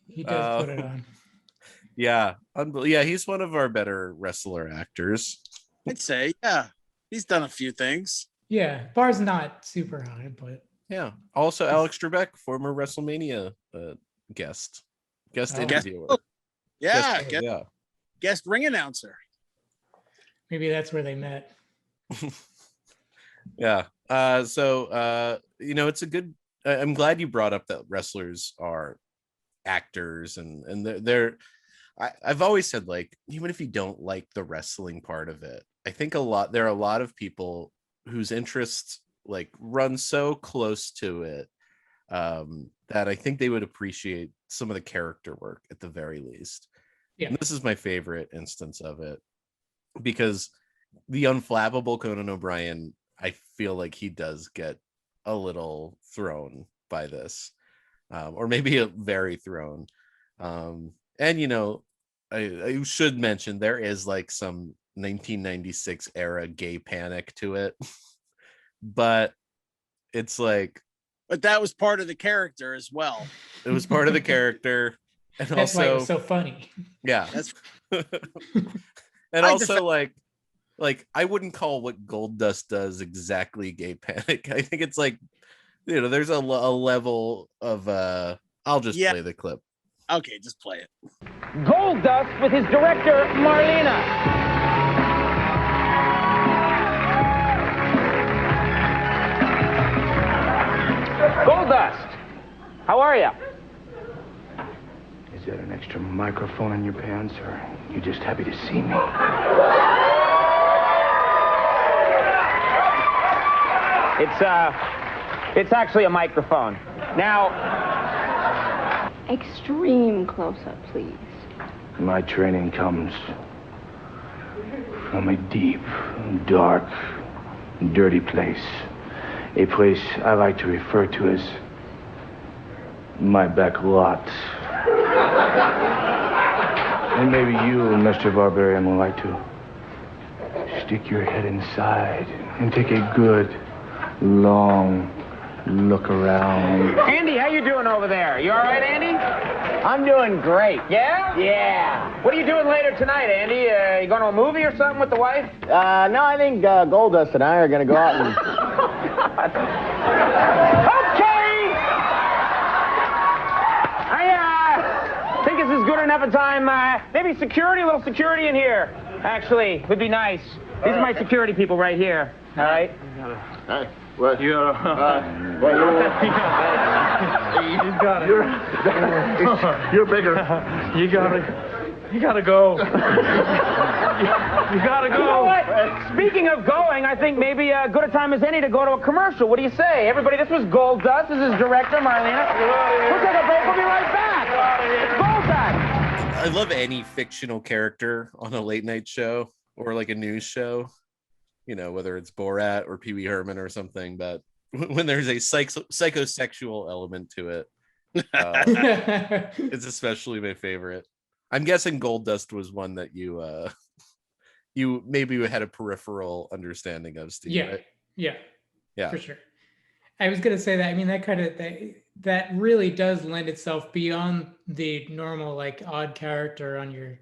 He does put it on. Yeah, yeah, he's one of our better wrestler actors. I'd say, yeah. He's done a few things. Yeah, bar's not super high, but yeah. Also, Alex Trebek, former WrestleMania guest interviewer. Guest ring announcer. Maybe that's where they met. Yeah. So it's a good. I'm glad you brought up that wrestlers are actors, and they're. I've always said, like, even if you don't like the wrestling part of it, I think there are a lot of people whose interests like run so close to it that I think they would appreciate some of the character work at the very least. Yeah. And this is my favorite instance of it because the unflappable Conan O'Brien, I feel like he does get a little thrown by this, or maybe very thrown. And I should mention there is like some 1996 era gay panic to it, but it's like, but that was part of the character as well. It was part of the character, and that's also why it was so funny. Yeah, that's and also like I wouldn't call what Goldust does exactly gay panic. I think it's like there's a level of I'll just play the clip. Okay, just play it. Goldust with his director, Marlena. Goldust, how are you? Is that an extra microphone in your pants, or you just happy to see me? It's actually a microphone. Now, extreme close-up, please. My training comes from a deep, dark, dirty place. A place I like to refer to as my back lot. And maybe you, Mr. Barbarian, would like to stick your head inside and take a good, long look around. Andy, how you doing over there? You all right, Andy? I'm doing great. Yeah? Yeah. What are you doing later tonight, Andy? You going to a movie or something with the wife? No, I think Goldust and I are going to go out and... Okay! I think this is good enough a time. Maybe a little security in here, actually, would be nice. These are my security people right here, all right? What? You got it. You're bigger. You gotta go. You gotta go. You know what? Speaking of going, I think maybe good a time as any to go to a commercial. What do you say? Everybody, this was Goldust. This is director Marlena. We'll take a break. We'll be right back. It's Goldust. I love any fictional character on a late night show or like a news show. Whether it's Borat or Pee Wee Herman or something, but when there's a psychosexual element to it, it's especially my favorite. I'm guessing Goldust was one that you maybe had a peripheral understanding of, Steve. Yeah, right? yeah, for sure. I was gonna say that. I mean, that really does lend itself beyond the normal like odd character on your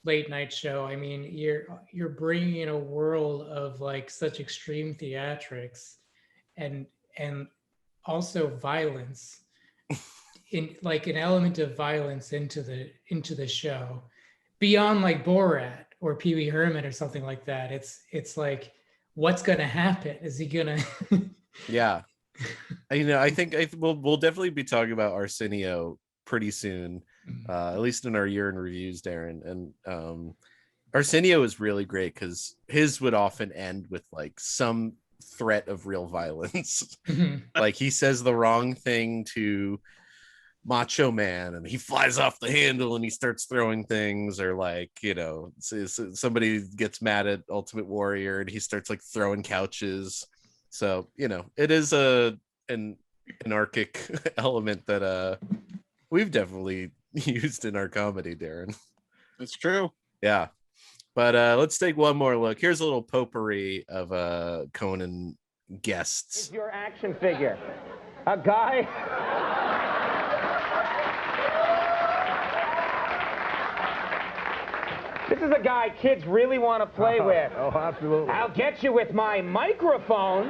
late night show. I mean, you're bringing in a world of like such extreme theatrics and also violence in like an element of violence into the show beyond like Borat or Pee Wee Herman or something like that. It's like, what's gonna happen? Is he gonna Yeah. I think we'll definitely be talking about Arsenio pretty soon, at least in our year in reviews, Darren. And Arsenio is really great because his would often end with like some threat of real violence. Like he says the wrong thing to Macho Man and he flies off the handle and he starts throwing things, or like somebody gets mad at Ultimate Warrior and he starts like throwing couches. So it is an anarchic element that we've definitely used in our comedy, Darren. That's true. Yeah. But let's take one more look. Here's a little potpourri of Conan guests. Is your action figure a guy? This is a guy kids really want to play with. Oh, absolutely. I'll get you with my microphone.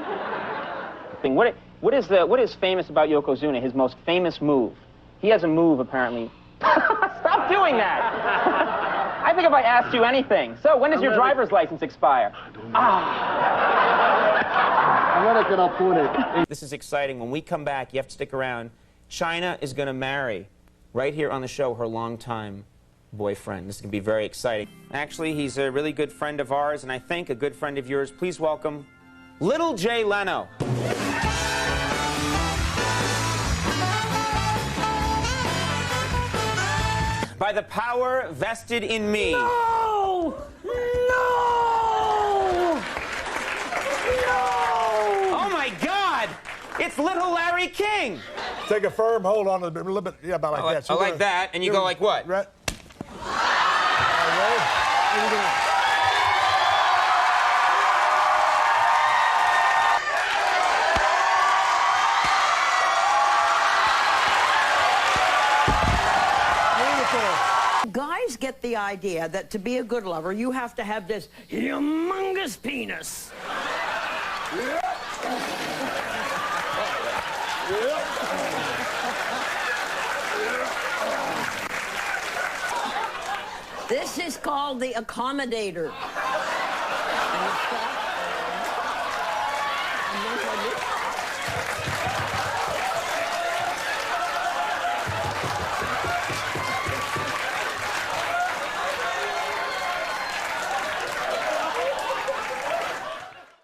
What is famous about Yokozuna? His most famous move. He has a move, apparently. Stop doing that. I think if I asked you anything. So, when does your driver's license expire? This is exciting. When we come back, you have to stick around. China is going to marry, right here on the show, her longtime boyfriend. This is going to be very exciting. Actually, he's a really good friend of ours, and I think a good friend of yours. Please welcome Little Jay Leno. By the power vested in me. No! No! No! Oh my God! It's little Larry King. Take a firm hold on a little bit. Yeah, about like that. So like that, and you go like what? Right. Guys get the idea that to be a good lover, you have to have this humongous penis. This is called the accommodator.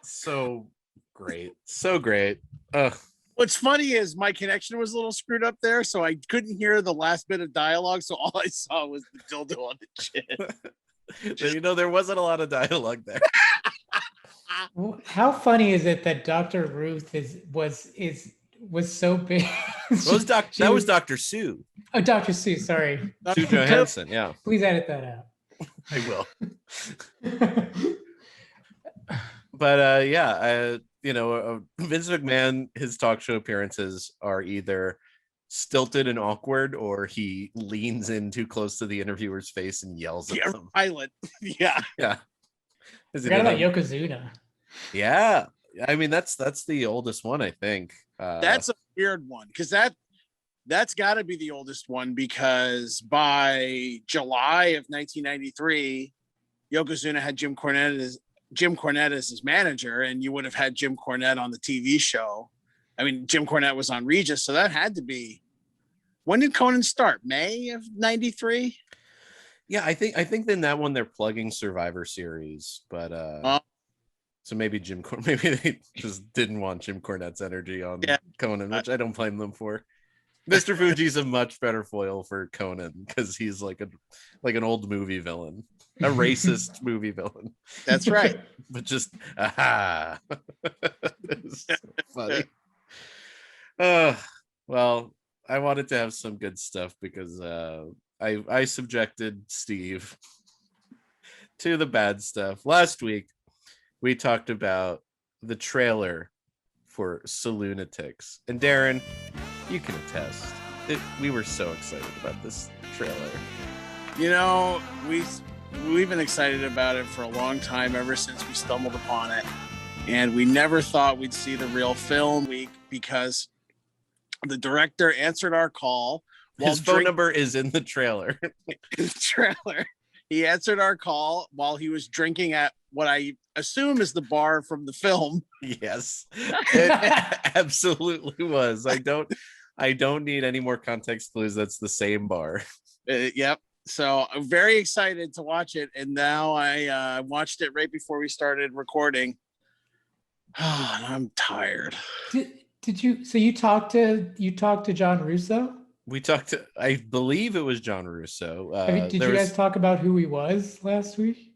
So great. So great. What's funny is my connection was a little screwed up there, so I couldn't hear the last bit of dialogue, so all I saw was the dildo on the chin. You know, there wasn't a lot of dialogue there. How funny is it that Dr. Ruth was so big? That was Dr. Sue. Oh, Dr. Sue, sorry. Sue Johansson, yeah. Please edit that out. I will. But Vince McMahon, his talk show appearances are either stilted and awkward, or he leans in too close to the interviewer's face and yells at them. Pilot. Yeah. Yeah. Forgot about Yokozuna. Yeah. I mean, that's the oldest one, I think. That's a weird one, because that's got to be the oldest one, because by July of 1993, Yokozuna had Jim Cornette as his manager, and you would have had Jim Cornette on the TV show. I mean, Jim Cornette was on Regis, so that had to be. When did Conan start? May of 93? Yeah, I think in that one they're plugging Survivor Series, but so maybe maybe they just didn't want Jim Cornette's energy on Conan, which I don't blame them for. Mr. Fuji's a much better foil for Conan, because he's like an old movie villain. A racist movie villain. That's right. But just it's so funny. Well, I wanted to have some good stuff, because I subjected Steve to the bad stuff. Last week we talked about the trailer for Saloonatics, and Darren, you can attest, we were so excited about this trailer. You know, we've been excited about it for a long time, ever since we stumbled upon it, and we never thought we'd see the real film week, because the director answered our call. His phone number is in the trailer. He answered our call while he was drinking at what I assume is the bar from the film. Yes, it absolutely was. I don't need any more context clues. That's the same bar. Yep. So I'm very excited to watch it, and now I watched it right before we started recording. I'm tired. Did you? So you talked to John Russo? We talked to, I believe it was John Russo. Did you guys talk about who he was last week?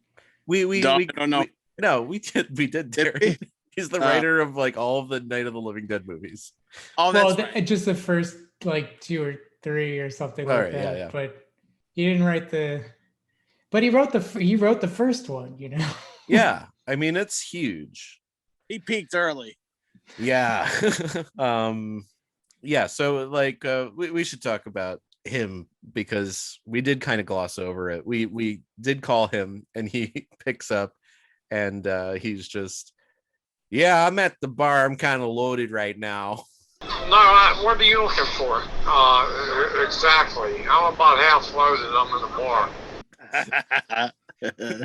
We don't know. No, we did. Darren. He's the writer of like all of the Night of the Living Dead movies. Oh, that's right. Just the first like 2 or 3 or something All like right, that. yeah. But he didn't write but he wrote the first one, you know. Yeah, I mean it's huge. He peaked early. Yeah. Yeah, so like we should talk about him because we did kind of gloss over it. We did call him and he picks up and he's just, yeah, I'm at the bar, I'm kind of loaded right now. No, what are you looking for? Exactly. I'm about half loaded. I'm in the bar.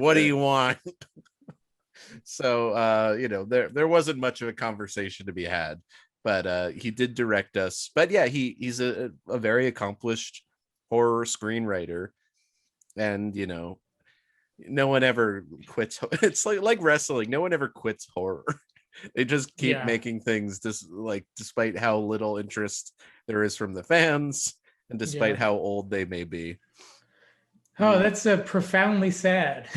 What do you want? So there wasn't much of a conversation to be had, but he did direct us. But yeah, he's a very accomplished horror screenwriter, and no one ever quits. It's like wrestling, no one ever quits horror. They just keep making things, despite how little interest there is from the fans and despite how old they may be. Oh, that's profoundly sad.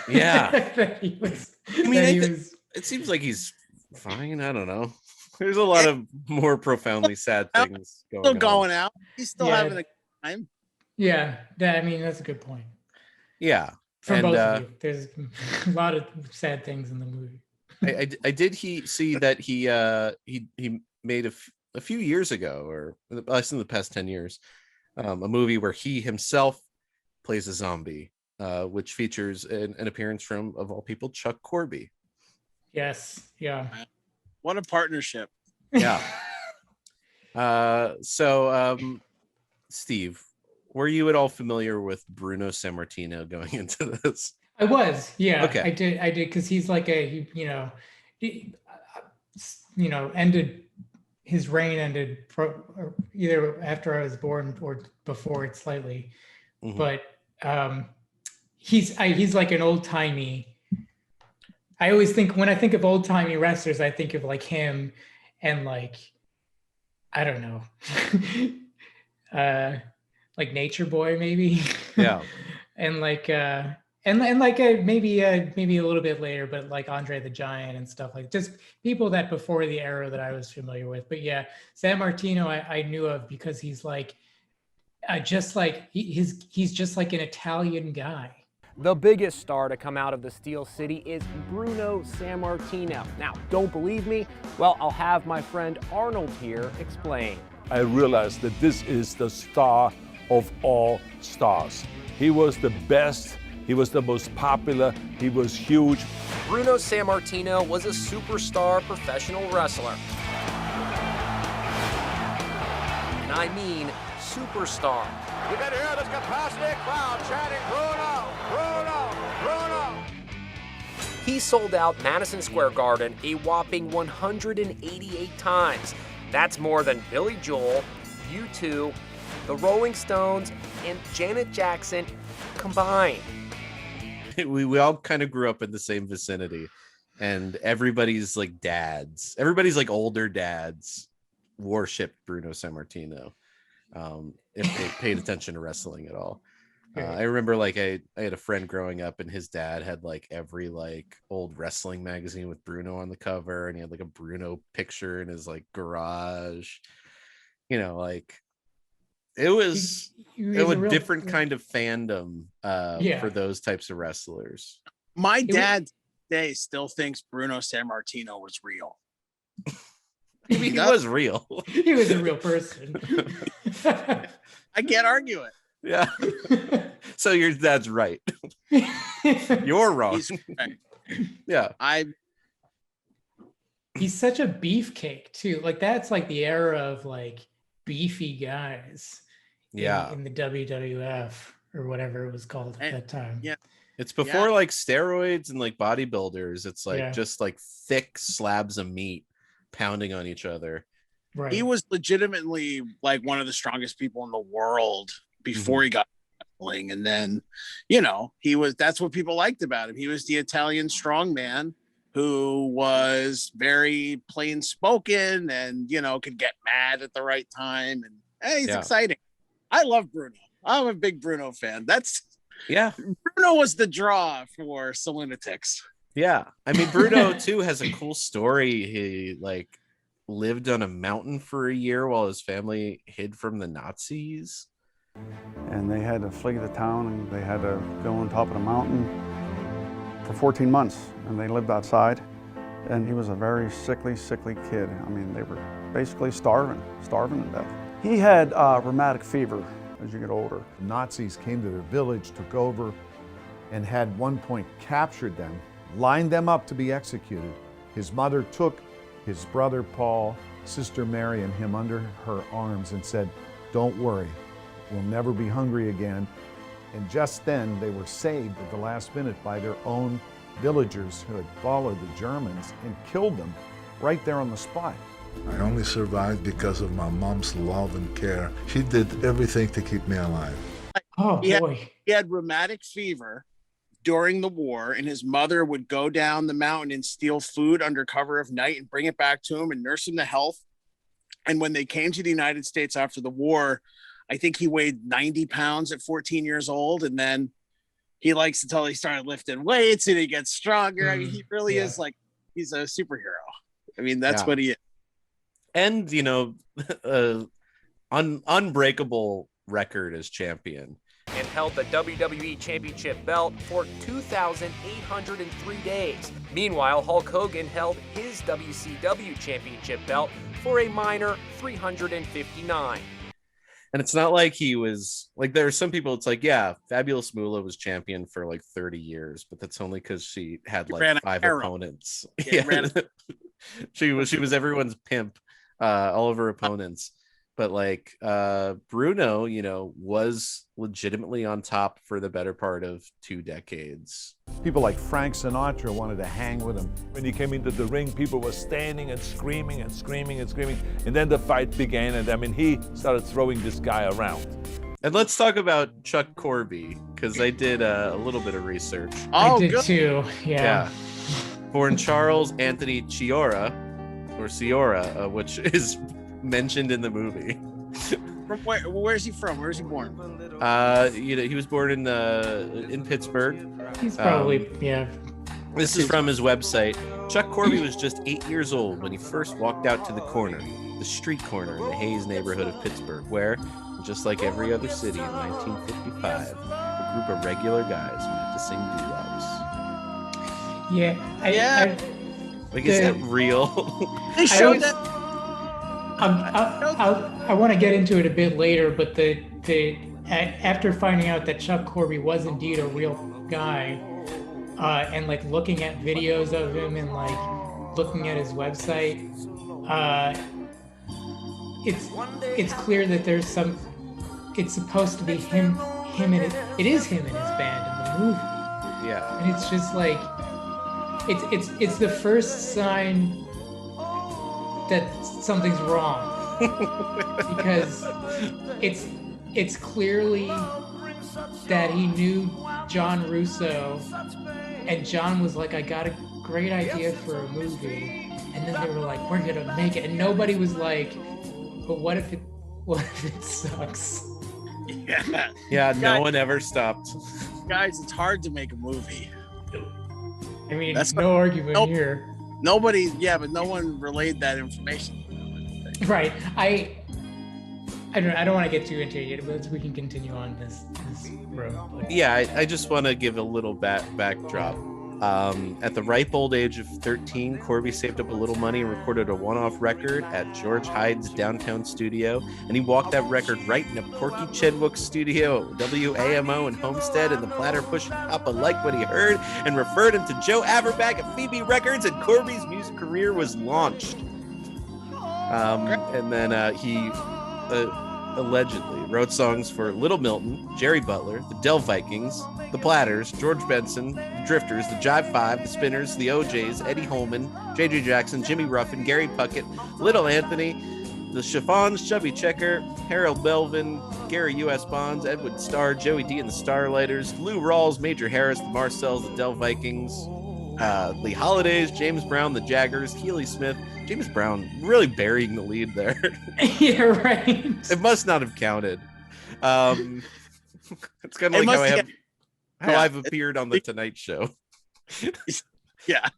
Yeah. That he was, it seems like he's fine. I don't know. There's a lot of more profoundly sad things going out. He's still having a good time. Yeah, I mean, that's a good point. Yeah. For both of you. There's a lot of sad things in the movie. I did see that he made a few years ago, or at least in the past 10 years, a movie where he himself plays a zombie, which features an appearance from, of all people, Chuck Corby. Yes. Yeah. What a partnership. Yeah. So Steve, were you at all familiar with Bruno Sammartino going into this? I was, yeah. Okay. I did because he's like his reign ended either after I was born or before it slightly, but he's like an old timey. I always think when I think of old timey wrestlers, I think of like him and like I don't know, like Nature Boy maybe. Yeah. And like maybe a little bit later, but like Andre the Giant and stuff, like just people that before the era that I was familiar with. But yeah, Sammartino I knew of because he's like just like he's just like an Italian guy. The biggest star to come out of the Steel City is Bruno Sammartino. Now, don't believe me? Well, I'll have my friend Arnold here explain. I realized that this is the star of all stars. He was the best. He was the most popular. He was huge. Bruno Sammartino was a superstar professional wrestler. And I mean superstar. You can hear this capacity crowd chanting, Bruno, Bruno, Bruno. He sold out Madison Square Garden a whopping 188 times. That's more than Billy Joel, U2, the Rolling Stones, and Janet Jackson combined. We all kind of grew up in the same vicinity, and everybody's like dads, everybody's like older dads worshipped Bruno Sammartino, if they paid attention to wrestling at all. I remember like I had a friend growing up, and his dad had like every like old wrestling magazine with Bruno on the cover, and he had like a Bruno picture in his like garage. Like it was a different kind of fandom for those types of wrestlers. My dad today still thinks Bruno Sammartino was real. I mean, he was real. He was a real person. I can't argue it. Yeah. So your dad's right. You're wrong. He's right. Yeah. He's such a beefcake too. Like that's like the era of like beefy guys. Yeah. In the WWF or whatever it was called at that time. Yeah. It's before like steroids and like bodybuilders. It's like just like thick slabs of meat pounding on each other. Right. He was legitimately like one of the strongest people in the world before he got wrestling. And then, that's what people liked about him. He was the Italian strongman who was very plain spoken and, could get mad at the right time. And he's exciting. I love Bruno. I'm a big Bruno fan. Bruno was the draw for Saloonatics. Yeah. I mean, Bruno too has a cool story. He like lived on a mountain for a year while his family hid from the Nazis. And they had to flee the town, and they had to go on top of the mountain for 14 months, and they lived outside. And he was a very sickly kid. I mean, they were basically starving to death. He had rheumatic fever as you get older. The Nazis came to their village, took over, and had one point captured them, lined them up to be executed. His mother took his brother Paul, sister Mary, and him under her arms and said, "Don't worry, we'll never be hungry again." And just then they were saved at the last minute by their own villagers who had followed the Germans and killed them right there on the spot. I only survived because of my mom's love and care. She did everything to keep me alive. Oh, He had rheumatic fever during the war, and his mother would go down the mountain and steal food under cover of night and bring it back to him and nurse him to health. And when they came to the United States after the war, I think he weighed 90 pounds at 14 years old. And then he likes to tell he started lifting weights and he gets stronger. I mean, he really is like, he's a superhero. I mean, that's what he is. And, you know, unbreakable record as champion. And held the WWE Championship belt for 2,803 days. Meanwhile, Hulk Hogan held his WCW Championship belt for a minor 359. And it's not like he was like, there are some people, it's like, yeah, Fabulous Moolah was champion for like 30 years, but that's only because she had like 5 opponents. She was everyone's pimp, all of her opponents. But like Bruno, you know, was legitimately on top for the better part of 2 decades. People like Frank Sinatra wanted to hang with him. When he came into the ring, people were standing and screaming and screaming and screaming. And then the fight began, and I mean, he started throwing this guy around. And let's talk about Chuck Corby, because I did a little bit of research. I did too. Yeah. Born Charles Anthony Ciora, which is mentioned in the movie. From where's he from? Where's he born? You know, he was born in Pittsburgh. He's probably This is from his website. Chuck Corby was just 8 years old when he first walked out to the street corner in the Hayes neighborhood of Pittsburgh, where, just like every other city in 1955, a group of regular guys met to sing doo-wows. Is that real? They showed that. I want to get into it a bit later, but after finding out that Chuck Corby was indeed a real guy, and like looking at videos of him and like looking at his website, it's clear that there's some. It's supposed to be him and it is him and his band in the movie. Yeah, and it's just like it's the first sign that something's wrong, because it's clearly that he knew John Russo, and John was like, I got a great idea for a movie, and then they were like, we're gonna make it, and nobody was like, but what if it sucks? No one ever stopped. Guys, it's hard to make a movie. I mean, that's no argument here. Nobody, but no one relayed that information. Right. I don't want to get too into it yet, but we can continue on this road. I just want to give a little backdrop. At the ripe old age of 13, Corby saved up a little money and recorded a one-off record at George Hyde's downtown studio, and he walked that record right into Porky Chedwick's studio, WAMO in Homestead, and the Platter Push Papa liked what he heard and referred him to Joe Averback at Phoebe Records, and Corby's music career was launched. And then he allegedly wrote songs for Little Milton, Jerry Butler, the Del Vikings, the Platters, George Benson, the Drifters, the Jive Five, the Spinners, the OJs, Eddie Holman, J.J. Jackson, Jimmy Ruffin, Gary Puckett, Little Anthony, the Chiffons, Chubby Checker, Harold Belvin, Gary U.S. Bonds, Edward Starr, Joey D and the Starlighters, Lou Rawls, Major Harris, the Marcells, the Del Vikings, Lee Holidays, James Brown, the Jaggers, Healy Smith. James Brown really burying the lead there. Yeah, right. It must not have counted. It's kind of like how I've appeared on the Tonight Show. Yeah.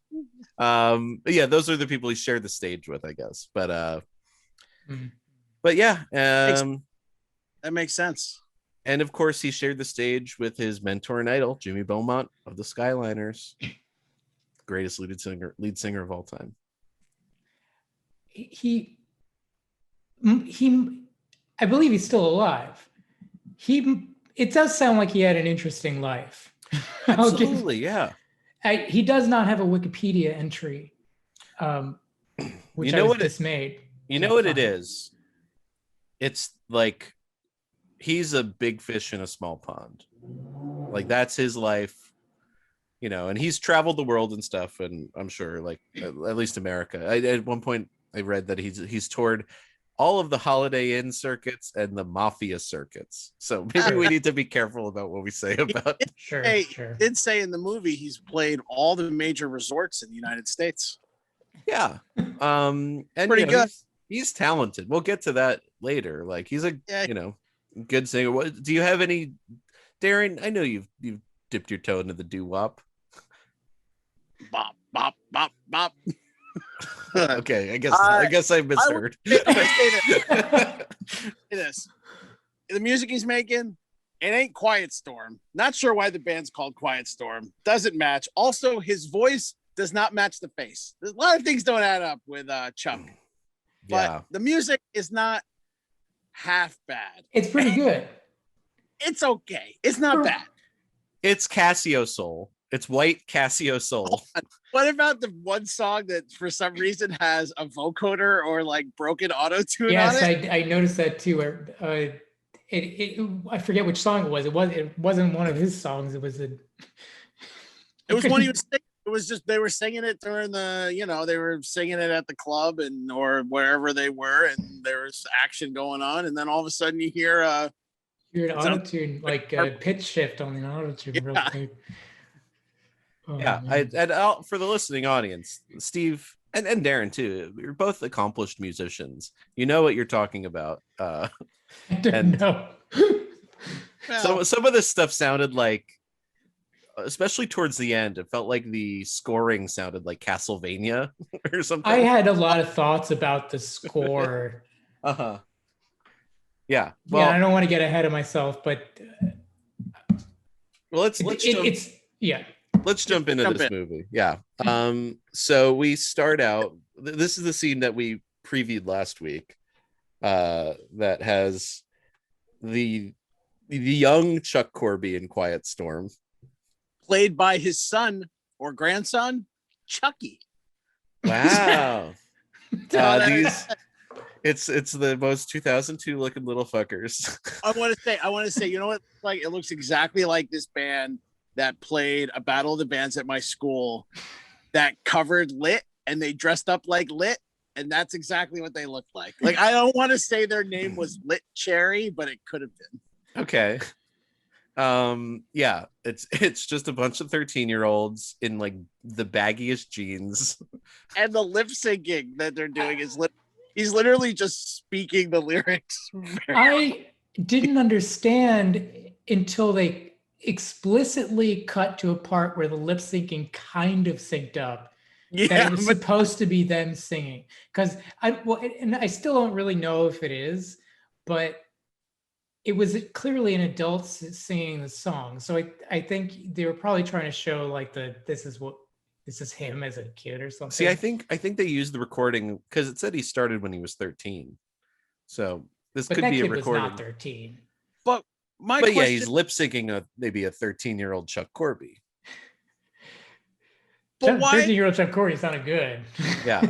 Yeah, those are the people he shared the stage with, I guess. But yeah, that makes sense. And of course, he shared the stage with his mentor and idol, Jimmy Beaumont of the Skyliners, greatest lead singer of all time. He, I believe he's still alive. It does sound like he had an interesting life. Absolutely, yeah. He does not have a Wikipedia entry, which I was dismayed. You know what it is? It's like he's a big fish in a small pond. Like that's his life, and he's traveled the world and stuff. And I'm sure, like at least America. At one point, I read that he's toured all of the Holiday Inn circuits and the Mafia circuits. So maybe we need to be careful about what we say about. Sure. Did say in the movie he's played all the major resorts in the United States. Yeah, and pretty good. He's talented. We'll get to that later. Like he's a good singer. What do you have any, Darren? I know you've dipped your toe into the doo-wop. Bop bop bop bop. Okay, I guess I misheard. This. The music he's making, it ain't Quiet Storm. Not sure why the band's called Quiet Storm. Doesn't match. Also, his voice does not match the face. There's a lot of things don't add up with Chuck. But the music is not half bad. It's pretty good. It's okay. It's not bad. It's Casio Soul. It's white Casio Soul. What about the one song that for some reason has a vocoder or like broken auto tune on it? Yes, I noticed that too. I forget which song it was. It wasn't one of his songs. It was It was one he was singing. It was just they were singing it during the, they were singing it at the club or wherever they were, and there was action going on, and then all of a sudden you hear an auto tune, like a pitch shift on the auto tune. Real quick. And for the listening audience, Steve and Darren too, you're both accomplished musicians. You know what you're talking about. I don't know. Some of this stuff sounded like, especially towards the end, it felt like the scoring sounded like Castlevania or something. I had a lot of thoughts about the score. Yeah. Well, I don't want to get ahead of myself, but let's jump into this movie. Yeah. So we start out. This is the scene that we previewed last week. That has the young Chuck Corby in Quiet Storm, played by his son or grandson, Chucky. Wow. It's the most 2002 looking little fuckers. I want to say, you know what? Like it looks exactly like this band that played a Battle of the Bands at my school that covered Lit, and they dressed up like Lit, and that's exactly what they looked like. Like I don't want to say their name was Lit Cherry, but it could have been. Okay. Yeah, it's just a bunch of 13-year-olds in like the baggiest jeans. And the lip syncing that they're doing is he's literally just speaking the lyrics. I didn't understand until they explicitly cut to a part where the lip syncing kind of synced up. That it was supposed to be them singing. Because I still don't really know if it is, but it was clearly an adult singing the song. So I think they were probably trying to show like this is him as a kid or something. See, I think they used the recording because it said he started when he was 13. So this could be a recording. Was not 13. But yeah, he's lip syncing maybe a 13-year-old Chuck Corby. But 13-year-old Chuck Corby sounded good. Yeah.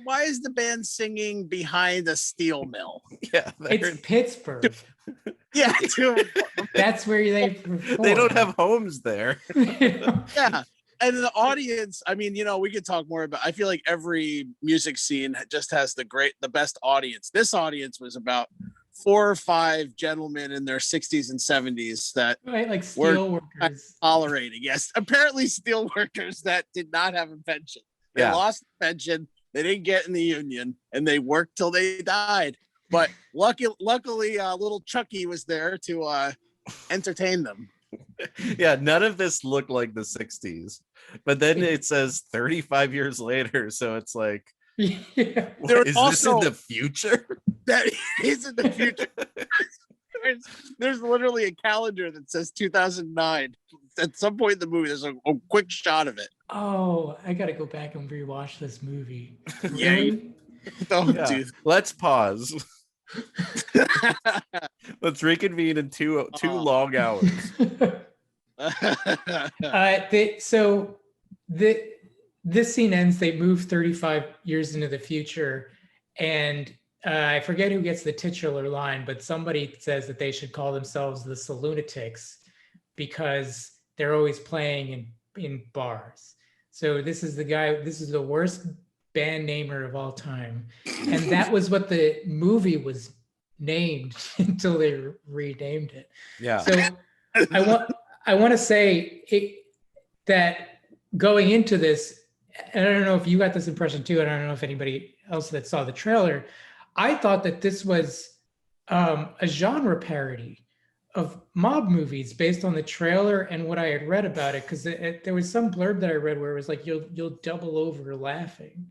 Why is the band singing behind a steel mill? Yeah, it's Pittsburgh. Yeah, that's where they perform. They don't have homes there. Yeah. And the audience, I mean, we could talk more about. I feel like every music scene just has the best audience. This audience was about 4 or 5 gentlemen in their 60s and 70s that like steel workers tolerating. Yes, apparently steel workers that did not have a pension. They lost the pension. They didn't get in the union, and they worked till they died. But luckily, little Chucky was there to entertain them. Yeah, none of this looked like the 60s. But then it says 35 years later, so it's like, Yeah. is this in the future? That is in the future. There's literally a calendar that says 2009. At some point in the movie, there's a quick shot of it. Oh, I gotta go back and rewatch this movie. Yeah, Really? Yeah. Let's pause. Let's reconvene in two long hours. This scene ends. They move 35 years into the future, and I forget who gets the titular line, but somebody says that they should call themselves the Saloonatics because they're always playing in bars. So this is the worst band namer of all time, and that was what the movie was named until they renamed it. Yeah. So I want to say that going into this, and I don't know if you got this impression too, and I don't know if anybody else that saw the trailer, I thought that this was a genre parody of mob movies based on the trailer and what I had read about it, because there was some blurb that I read where it was like you'll double over laughing,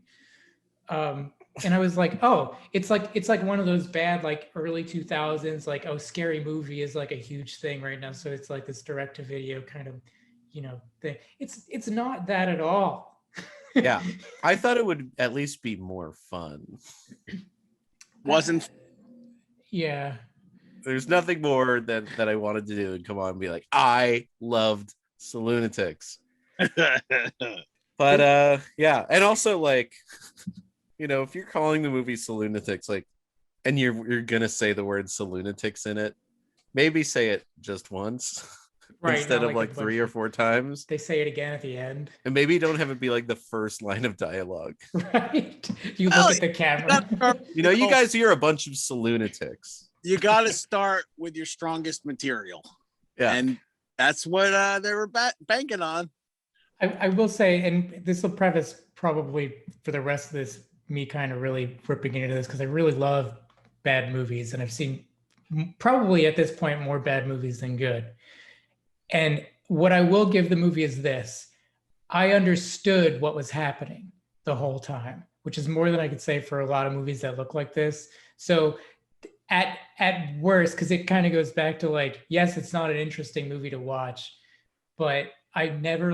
and I was like, oh, it's like one of those bad like early 2000s like, oh, scary movie is like a huge thing right now, so it's like this direct to video kind of thing. It's not that at all. Yeah, I thought it would at least be more fun. Wasn't. Yeah. There's nothing more that I wanted to do and come on and be like, I loved Saloonatics. But yeah, and also like, if you're calling the movie Saloonatics, like, and you're gonna say the word Saloonatics in it, maybe say it just once. Right, instead not of like like 3 or 4 times. They say it again at the end. And maybe don't have it be like the first line of dialogue. Right. You look at the camera. You guys, you're a bunch of Saloonatics. You got to start with your strongest material. Yeah. And that's what they were banking on. I will say, and this will preface probably for the rest of this, me kind of really ripping into this, because I really love bad movies, and I've seen probably at this point more bad movies than good. And what I will give the movie is this: I understood what was happening the whole time, which is more than I could say for a lot of movies that look like this. So at worst, because it kind of goes back to like, yes, it's not an interesting movie to watch, but I never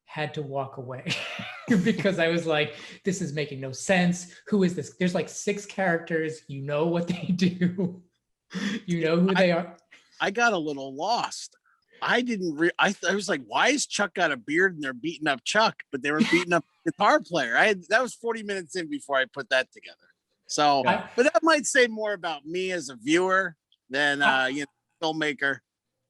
had to walk away because I was like, this is making no sense. Who is this? There's like 6 characters. You know what they do. You know who they are. I got a little lost. I didn't. I was like, why is Chuck got a beard and they're beating up Chuck? But they were beating up the guitar player. That was 40 minutes in before I put that together. So, but that might say more about me as a viewer than filmmaker.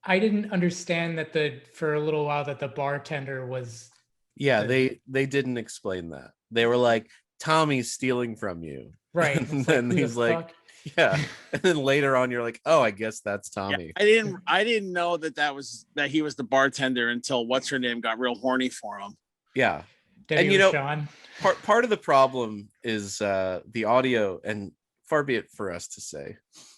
I didn't understand that for a little while that the bartender was. Yeah, they didn't explain that. They were like, Tommy's stealing from you. Right. And then he's like, yeah. And then later on, you're like, oh, I guess that's Tommy. Yeah, I didn't know that he was the bartender until what's her name got real horny for him. Yeah. Debbie and Sean. part of the problem is the audio, and far be it for us to say,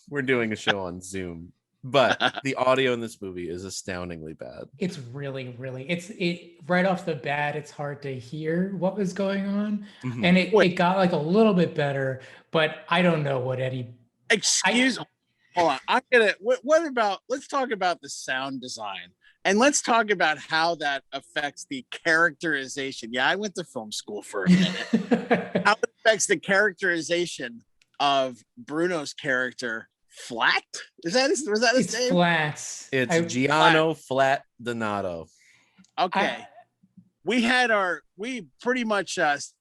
we're doing a show on Zoom, but the audio in this movie is astoundingly bad. It's really, really, right off the bat, it's hard to hear what was going on. Mm-hmm. And it got like a little bit better, but I don't know what Eddie. Excuse me. Hold on. Let's talk about the sound design, and let's talk about how that affects the characterization. Yeah, I went to film school for a minute. How it affects the characterization of Bruno's character. Flat? Was that his name? Flats. It's Giano Flat Donato. Okay. We pretty much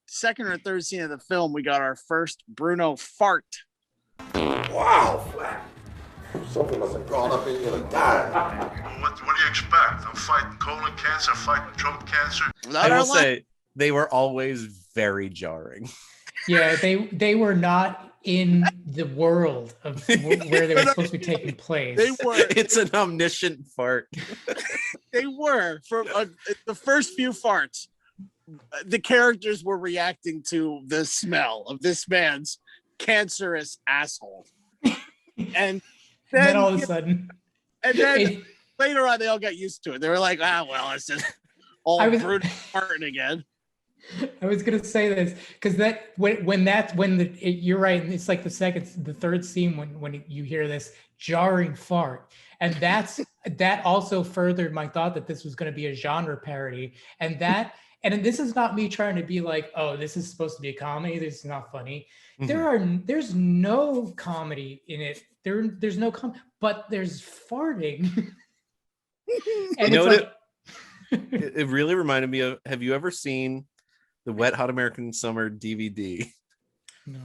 second or third scene of the film, we got our first Bruno fart. Wow, Flat. Something must have gone up in you and died. What do you expect? I'm fighting colon cancer, I'm fighting throat cancer. I will say they were always very jarring. Yeah, they were not in the world of where they were supposed to be taking place. They were. It's an omniscient fart. They were. For the first few farts, the characters were reacting to the smell of this man's cancerous asshole. And then all of a sudden, and then later on, they all got used to it. They were like, well, it's just all Bruno Martin again. I was gonna say this because you're right. It's like the third scene when you hear this jarring fart, and that also furthered my thought that this was going to be a genre parody, and this is not me trying to be like, oh, this is supposed to be a comedy. This is not funny. There's no comedy in it. There's no but there's farting. And you know what? It really reminded me of. Have you ever seen the Wet Hot American Summer DVD? No.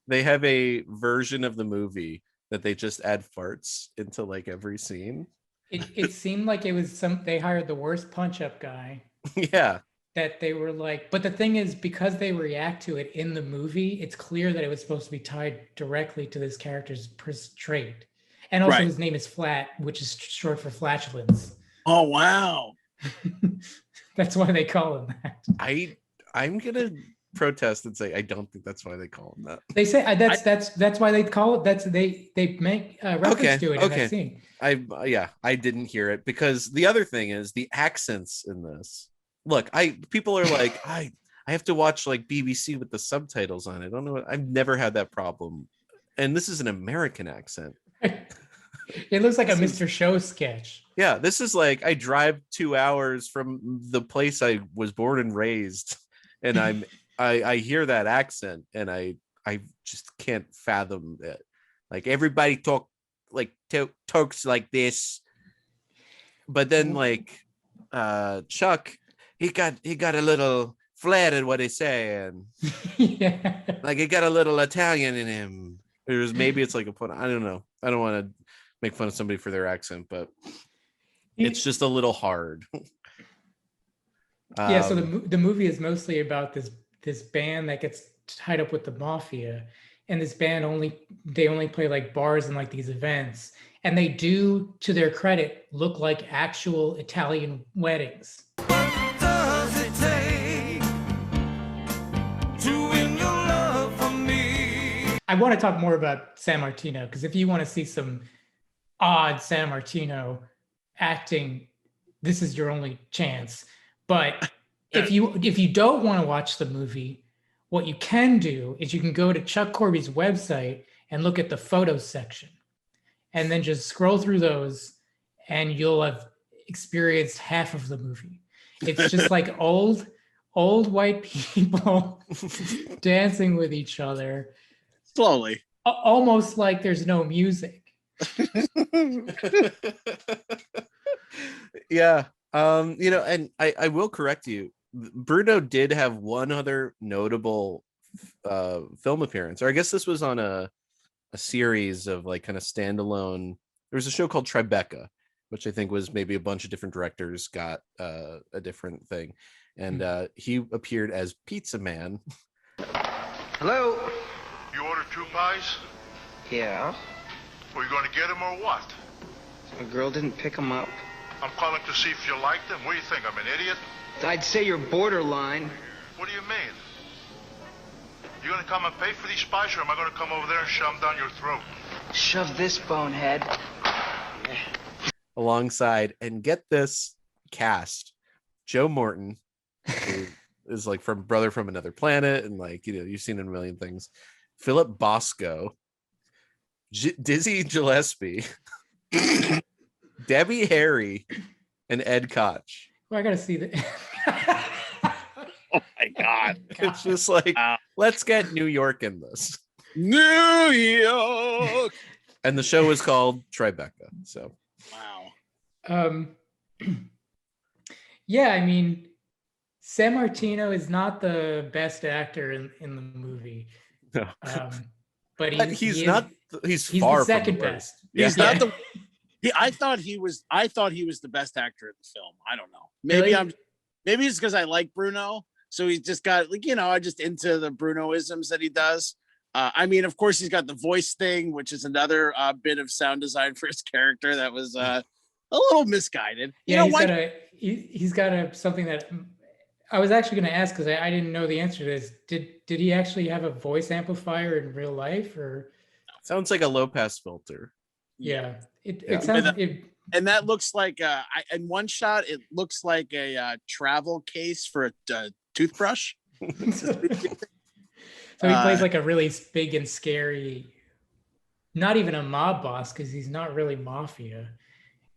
They have a version of the movie that they just add farts into like every scene. It seemed like it was they hired the worst punch-up guy. Yeah. That they were like, but the thing is, because they react to it in the movie, it's clear that it was supposed to be tied directly to this character's trait. And also his name is Flat, which is short for flatulence. Oh, wow. That's why they call him that. I'm gonna protest and say I don't think that's why they call him that. They say that's why they call it. They make reference to it in that scene. I didn't hear it because the other thing is the accents in this. Look, people are like I have to watch like BBC with the subtitles on it. I don't know. I've never had that problem, and this is an American accent. It looks like a Mr. Show sketch. Yeah, this is like I drive 2 hours from the place I was born and raised, and I hear that accent, and I just can't fathom it. Like everybody talks like this, but then like Chuck, he got a little flat at what he's saying. Yeah, like he got a little Italian in him. Maybe it's like a put. I don't know. I don't want to make fun of somebody for their accent, but it's just a little hard. Yeah, so the movie is mostly about this band that gets tied up with the mafia, and this band only play like bars and like these events, and they do, to their credit, look like actual Italian weddings. Does it take to win your love from me? I want to talk more about Sammartino, because if you want to see some odd Sammartino acting, this is your only chance. But if you don't want to watch the movie, what you can do is you can go to Chuck Corby's website and look at the photos section, and then just scroll through those, and you'll have experienced half of the movie. It's just like old white people dancing with each other slowly, almost like there's no music. Yeah. And I will correct you. Bruno did have one other notable film appearance, or I guess this was on a series of like kind of standalone. There was a show called Tribeca, which I think was maybe a bunch of different directors got a different thing, and he appeared as Pizza Man. Hello. You ordered 2 pies? Yeah. Were you going to get them or what? The girl didn't pick them up. I'm calling to see if you like them. What do you think? I'm an idiot? I'd say you're borderline. What do you mean? You going to come and pay for these pies, or am I going to come over there and shove them down your throat? Shove this, bonehead. Alongside, and get this cast, Joe Morton, who is like from Brother from Another Planet, and like, you've seen in a million things. Philip Bosco, Dizzy Gillespie, Debbie Harry, and Ed Koch. Well, I gotta see that. Oh my God. It's just like, let's get New York in this. New York. And the show is called Tribeca. So wow. Yeah, I mean, Sammartino is not the best actor in the movie. No. But he's he's far the second from the best. He's not the. I thought he was the best actor in the film. I don't know. Maybe Really? Maybe it's because I like Bruno, so he's just got like I'm just into the Bruno-isms that he does. I mean, of course, he's got the voice thing, which is another bit of sound design for his character that was a little misguided. Yeah, he's got something that I was actually going to ask, because I didn't know the answer to this. Did he actually have a voice amplifier in real life, or? Sounds like a low pass filter. Yeah. It Yeah. sounds. And that looks like in one shot, it looks like a travel case for a toothbrush. So he plays like a really big and scary, not even a mob boss, because he's not really mafia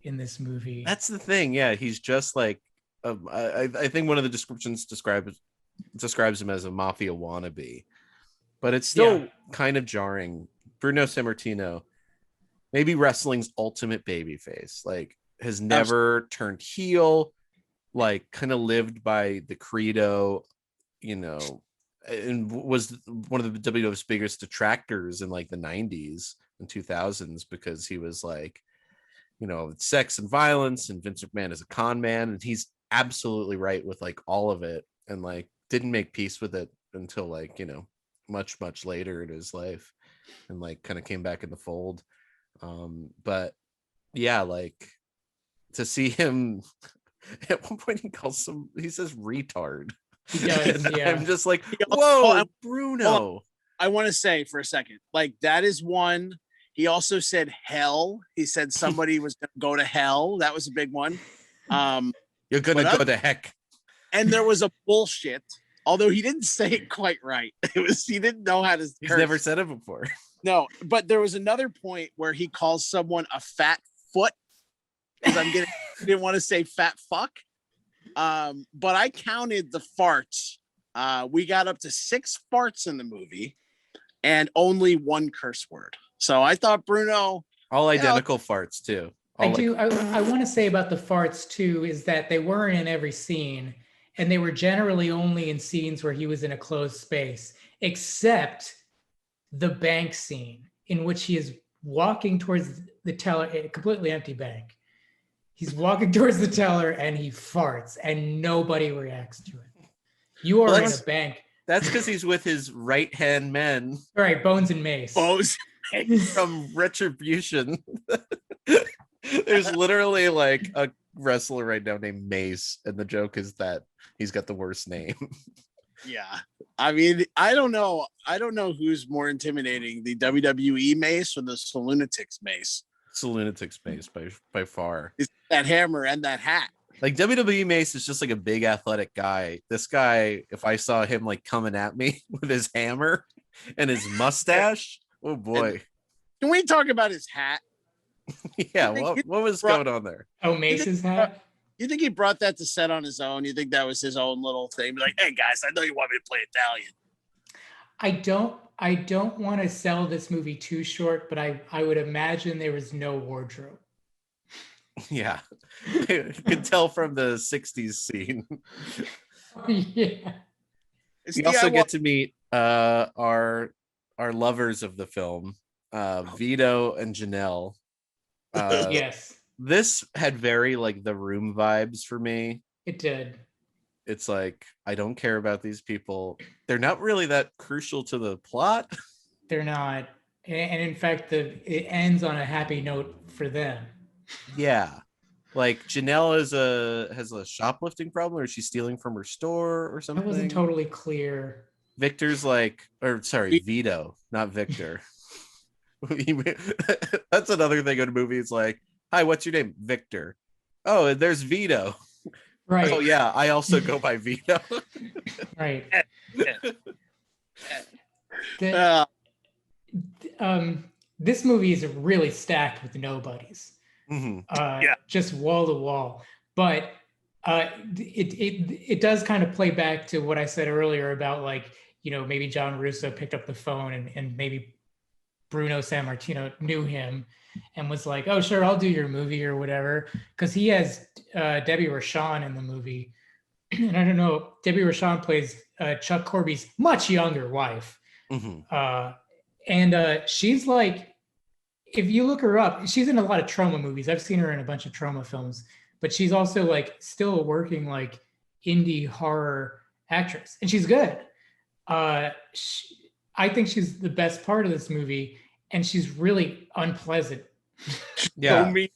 in this movie. That's the thing. Yeah, he's just like I think one of the descriptions describes him as a mafia wannabe, but it's still kind of jarring. Bruno Sammartino, maybe wrestling's ultimate babyface, like has never turned heel, like kind of lived by the credo, you know, and was one of the WWF's biggest detractors in like the 90s and 2000s because he was like, you know, sex and violence and Vince McMahon is a con man, and he's absolutely right with like all of it, and like didn't make peace with it until like, you know, much later in his life, and like kind of came back in the fold. But yeah, like to see him at one point he says retard. He does, yeah. I'm just like, whoa, Bruno. I want to say for a second, like that is one. He also said hell. He said somebody was going to go to hell. That was a big one. You're going to go to heck. And there was a bullshit, although he didn't say it quite right. He didn't know how to curse. He's never said it before. No, but there was another point where he calls someone a fat foot. Because I didn't want to say fat fuck. But I counted the farts. We got up to 6 farts in the movie and only 1 curse word. So I thought Bruno, all identical farts too. I want to say about the farts too is that they weren't in every scene, and they were generally only in scenes where he was in a closed space, except the bank scene in which he is walking towards the teller, a completely empty bank. He's walking towards the teller and he farts, and nobody reacts to it. You are in a bank. That's because he's with his right hand men. All right, Bones and Mace. From Retribution. There's literally like a wrestler right now named Mace, and the joke is that he's got the worst name. Yeah. I mean, I don't know who's more intimidating, the WWE Mace or the Saloonatics Mace. Saloonatics Mace by far. It's that hammer and that hat. Like WWE Mace is just like a big athletic guy. This guy, if I saw him like coming at me with his hammer and his mustache, oh boy. Can we talk about his hat? Yeah, what was going on there? Oh, Mace's hat? You think he brought that to set on his own? You think that was his own little thing? Like, hey guys, I know you want me to play Italian. I don't want to sell this movie too short, but I would imagine there was no wardrobe. Yeah. You could tell from the 60s scene. Yeah. We also get to meet our lovers of the film, Vito and Janelle. Yes. This had very like The Room vibes for me. It did. It's like, I don't care about these people. They're not really that crucial to the plot. They're not. And in fact, it ends on a happy note for them. Yeah. Like Janelle has a shoplifting problem, or she's stealing from her store or something. That wasn't totally clear. Victor's like, or sorry, Vito, not Victor. That's another thing in a movie. It's like, hi, what's your name? Victor. Oh, there's Vito. Right. Oh yeah, I also go by Vito. Right. This movie is really stacked with nobodies. Mm-hmm. Just wall to wall. But it does kind of play back to what I said earlier about, like, you know, maybe John Russo picked up the phone and maybe Bruno Sammartino knew him and was like, oh, sure, I'll do your movie or whatever. Because he has Debbie Rochon in the movie. And I don't know, Debbie Rochon plays Chuck Corby's much younger wife. Mm-hmm. And she's like, if you look her up, she's in a lot of trauma movies. I've seen her in a bunch of trauma films, but she's also like still a working like indie horror actress, and she's good. I think she's the best part of this movie, and she's really unpleasant. Yeah. So mean.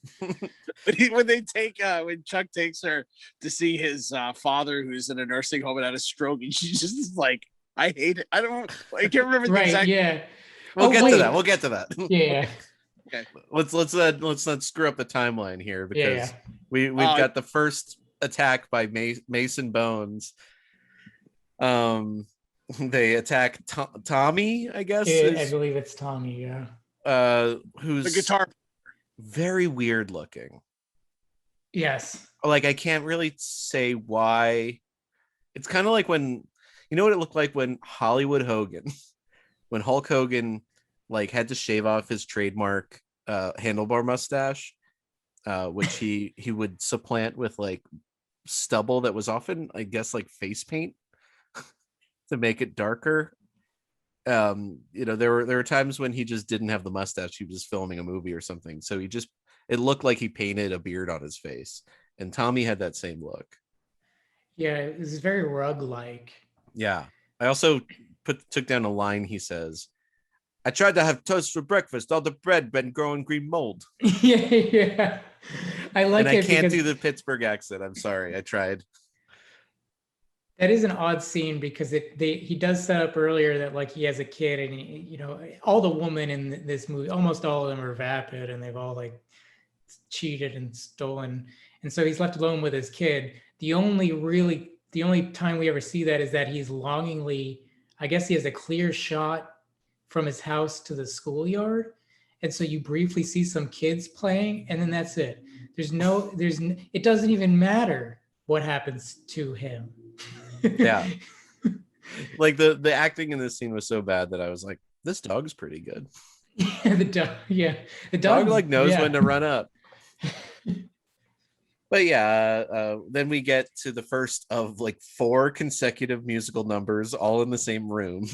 When Chuck takes her to see his father, who's in a nursing home and had a stroke, and she's just like, I hate it. I can't remember the Right, exact. yeah. We'll get to that. Yeah. let's not screw up the timeline here, because Yeah. we've got the first attack by Mason Bones. They attack Tommy, I guess. I believe it's Tommy. Yeah. Who's the guitar, very weird looking. Yes. Like, I can't really say why. It's kind of like when, you know what it looked like when when Hulk Hogan like had to shave off his trademark handlebar mustache, which he would supplant with like stubble that was often, I guess, like face paint to make it darker. There were times when he just didn't have the mustache. He was filming a movie or something, so it looked like he painted a beard on his face, and Tommy had that same look. Yeah, it was very rug-like. Yeah. I also took down a line. He says, "I tried to have toast for breakfast. All the bread been growing green mold." Yeah. I like and it. I can't because do the Pittsburgh accent. I'm sorry. I tried. that is an odd scene, because he does set up earlier that like he has a kid, and all the women in this movie, almost all of them are vapid, and they've all like cheated and stolen, and so he's left alone with his kid. The only time we ever see that is that he's longingly, I guess he has a clear shot from his house to the schoolyard, and so you briefly see some kids playing, and then that's it. It doesn't even matter what happens to him. Yeah. Like the acting in this scene was so bad that I was like, this dog's pretty good. The dog like knows when to run up. But yeah, then we get to the first of like 4 consecutive musical numbers all in the same room.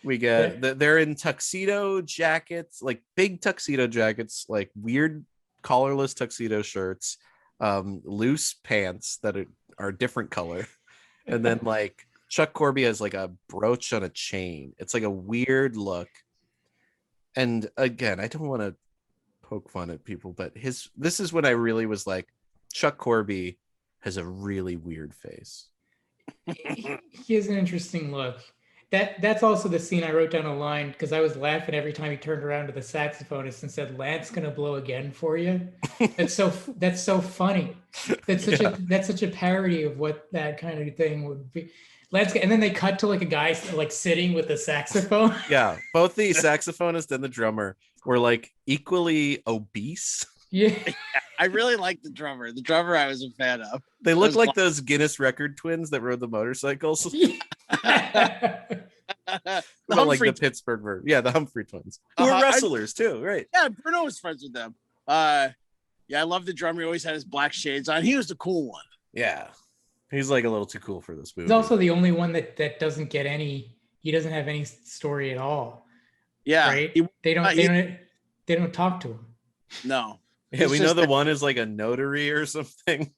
We get they're in tuxedo jackets, like big tuxedo jackets, like weird collarless tuxedo shirts, loose pants that are different color, and then like Chuck Corby has like a brooch on a chain. It's like a weird look. And again, I don't want to poke fun at people, but this is when I really was like, Chuck Corby has a really weird face. He has an interesting look. That's also the scene I wrote down a line, because I was laughing every time he turned around to the saxophonist and said, "Lance gonna blow again for you." That's so funny. That's such a parody of what that kind of thing would be. And then they cut to like a guy like sitting with the saxophone. Yeah, both the saxophonist and the drummer were like equally obese. Yeah. I really like the drummer. The drummer I was a fan of. They look like those Guinness record twins that rode the motorcycles. Like the Pittsburgh version. Yeah, the Humphrey twins. Who are wrestlers too, right? Yeah, Bruno was friends with them. I love the drummer. He always had his black shades on. He was the cool one. Yeah. He's like a little too cool for this movie. He's also the only one that doesn't get any. He doesn't have any story at all. Yeah, right. They don't talk to him. No. Yeah, we know the one is like a notary or something.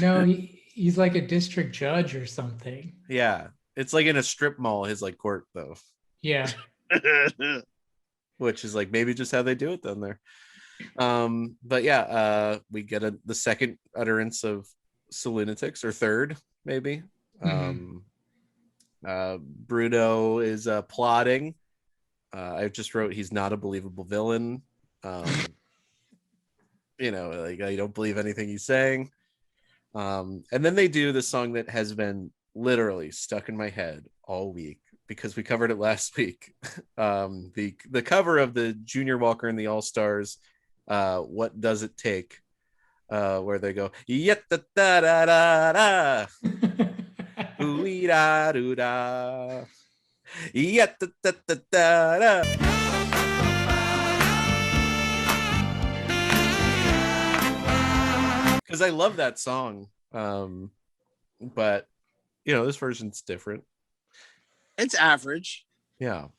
No, he's like a district judge or something. Yeah, it's like in a strip mall. His like court though. Yeah. Which is like maybe just how they do it down there. But yeah, we get the second utterance of Saloonatics, or third maybe. Bruno is plotting. I just wrote he's not a believable villain. Like I don't believe anything he's saying. And then they do the song that has been literally stuck in my head all week because we covered it last week. The cover of the Junior Walker and the All-Stars, What Does It Take? Where they go, yet da da da da da, ooh da doo da, yet da da da da da. Because I love that song, but this version's different. It's average. Yeah.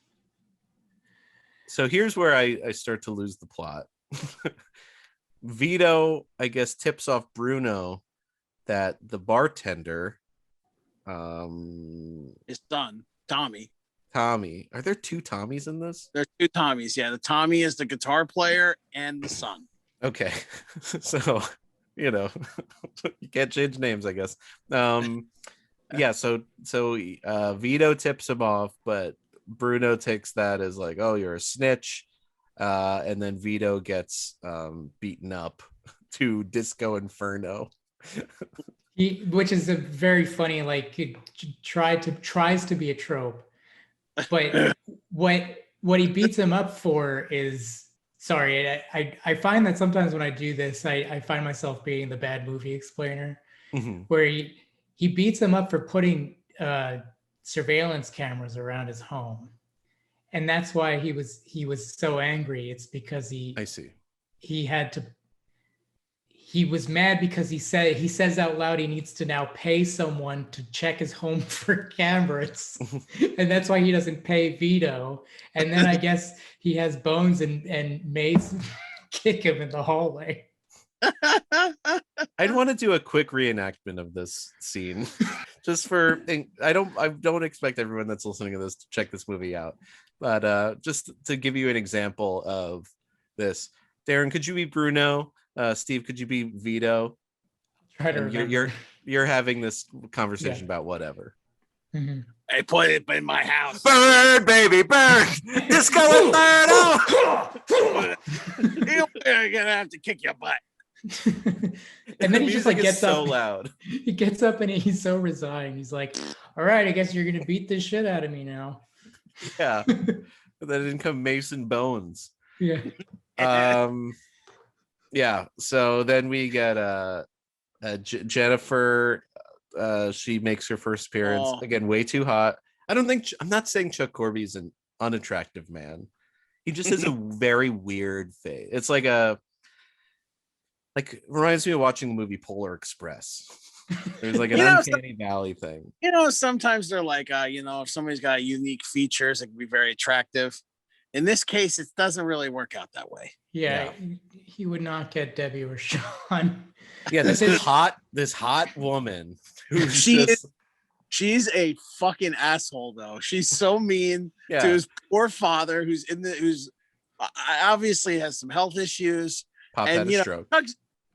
So here's where I start to lose the plot. Vito, I guess, tips off Bruno that the bartender, his son, Tommy. Are there 2 Tommies in this? There's 2 Tommies. Yeah, the Tommy is the guitar player and the son. Okay, so you can't change names, I guess. Yeah, so Vito tips him off, but Bruno takes that as like, oh, you're a snitch. and then Vito gets beaten up to Disco Inferno. Which is a very funny, like, it tries to be a trope, but what he beats him up for is, sorry, I find that sometimes when I do this, I find myself being the bad movie explainer, where he beats him up for putting surveillance cameras around his home, and that's why he was so angry. It's because he was mad because he says out loud he needs to now pay someone to check his home for cameras, and that's why he doesn't pay Vito. And then I guess he has Bones and Mace kick him in the hallway. I'd want to do a quick reenactment of this scene, just for I don't expect everyone that's listening to this to check this movie out, but just to give you an example of this. Darren, could you be Bruno? Steve, could you be Vito? Try to remember. You're having this conversation about whatever. Mm-hmm. Hey, put it in my house. Bird, baby, bird. Disco Inferno. You're gonna have to kick your butt. And then he just like gets so up. Loud. He gets up and he's so resigned. He's like, "All right, I guess you're gonna beat this shit out of me now." Yeah. But then in come Mason Bones. Yeah. Yeah, so then we get Jennifer. She makes her first appearance again, way too hot. I'm not saying Chuck Corby's an unattractive man. He just has a very weird face. It's like reminds me of watching the movie Polar Express. There's like an uncanny valley thing. Sometimes they're like, if somebody's got unique features, it can be very attractive. In this case, it doesn't really work out that way. Yeah. He would not get Debbie or Sean. Yeah, this hot woman who she's a fucking asshole though. She's so mean to his poor father, who's obviously has some health issues. Pop had a stroke.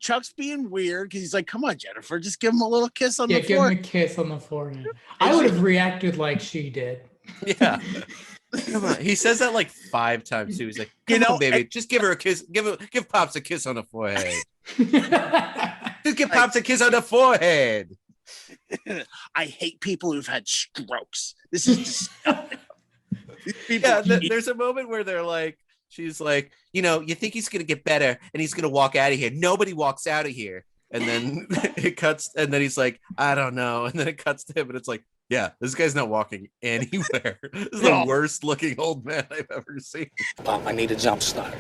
Chuck's being weird because he's like, "Come on, Jennifer, just give him a little kiss on the forehead." Yeah, give him a kiss on the forehead. I would have reacted like she did. Yeah. Come on. He says that like 5 times too. He's like, "Come on, baby, just give her a kiss. Give Pops a kiss on the forehead. Just give Pops a kiss on the forehead." I hate people who've had strokes. This is disgusting. There's a moment where they're like, she's like, you think he's gonna get better and he's gonna walk out of here. Nobody walks out of here. And then it cuts, and then he's like, I don't know. And then it cuts to him, and it's like, yeah, this guy's not walking anywhere. This is the worst looking old man I've ever seen. Pop, I need a jump start.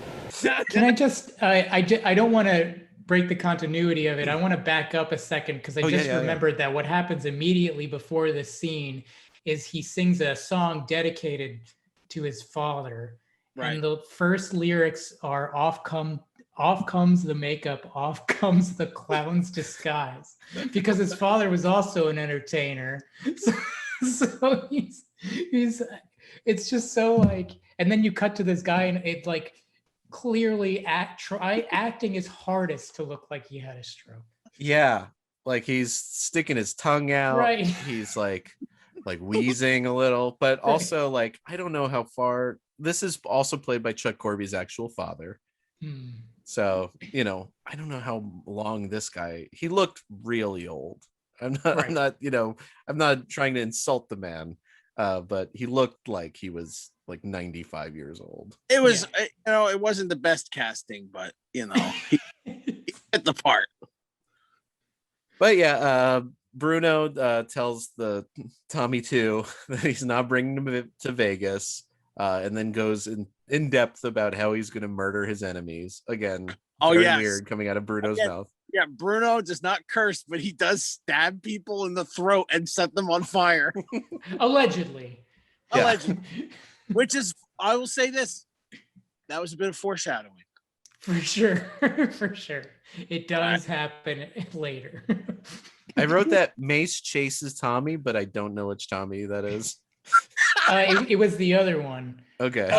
Can I just, I don't want to break the continuity of it. I want to back up a second because I remembered that what happens immediately before this scene is he sings a song dedicated to his father. Right. And the first lyrics are off comes the makeup, off comes the clown's disguise, because his father was also an entertainer. So he's it's just so like, and then you cut to this guy and it like clearly acting his hardest to look like he had a stroke. Yeah, like he's sticking his tongue out. Right. He's like wheezing a little, but also like, I don't know how far this is also played by Chuck Corby's actual father. So, I don't know how long this guy, he looked really old. I'm not trying to insult the man, but he looked like he was like 95 years old. It was, it wasn't the best casting, but he hit the part. But Bruno tells the Tommy 2 that he's not bringing him to Vegas, and then goes in depth about how he's going to murder his enemies. Again, weird coming out of Bruno's mouth. Yeah, Bruno does not curse, but he does stab people in the throat and set them on fire. Allegedly. Which is, I will say this, that was a bit of foreshadowing. For sure. For sure. It does happen later. I wrote that Mace chases Tommy, but I don't know which Tommy that is. It was the other one. Okay.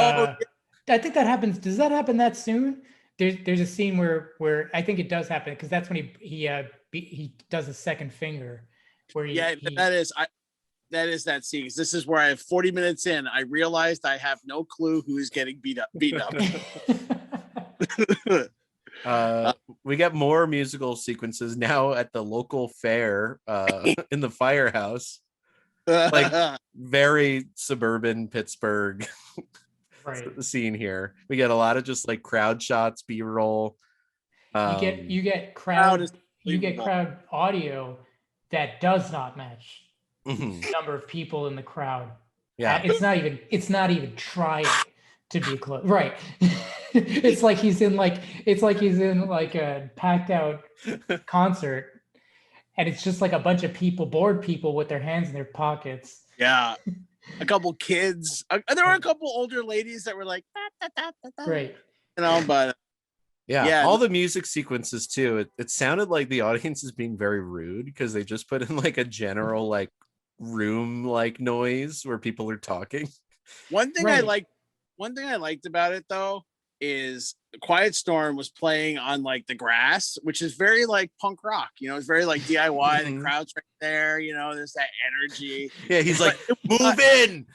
I think that happens. Does that happen that soon? There's a scene where I think it does happen, because that's when he does a second finger. Where that is that scene. This is where I have 40 minutes in. I realized I have no clue who's getting beat up. We got more musical sequences now at the local fair in the firehouse. Like very suburban Pittsburgh scene here. We get a lot of just like crowd shots, B-roll. You get crowd audio that does not match the number of people in the crowd. Yeah. It's not even trying to be close. Right. it's like he's in a packed out concert, and it's just like a bunch of bored people with their hands in their pockets. Yeah. A couple kids. There were a couple older ladies that were like, right. But yeah, all the music sequences too. It sounded like the audience is being very rude because they just put in like a general like room like noise where people are talking. One thing I liked about it though is Quiet Storm was playing on like the grass, which is very like punk rock. It's very like DIY. The crowd's right there. There's that energy. Yeah, he's like, move in.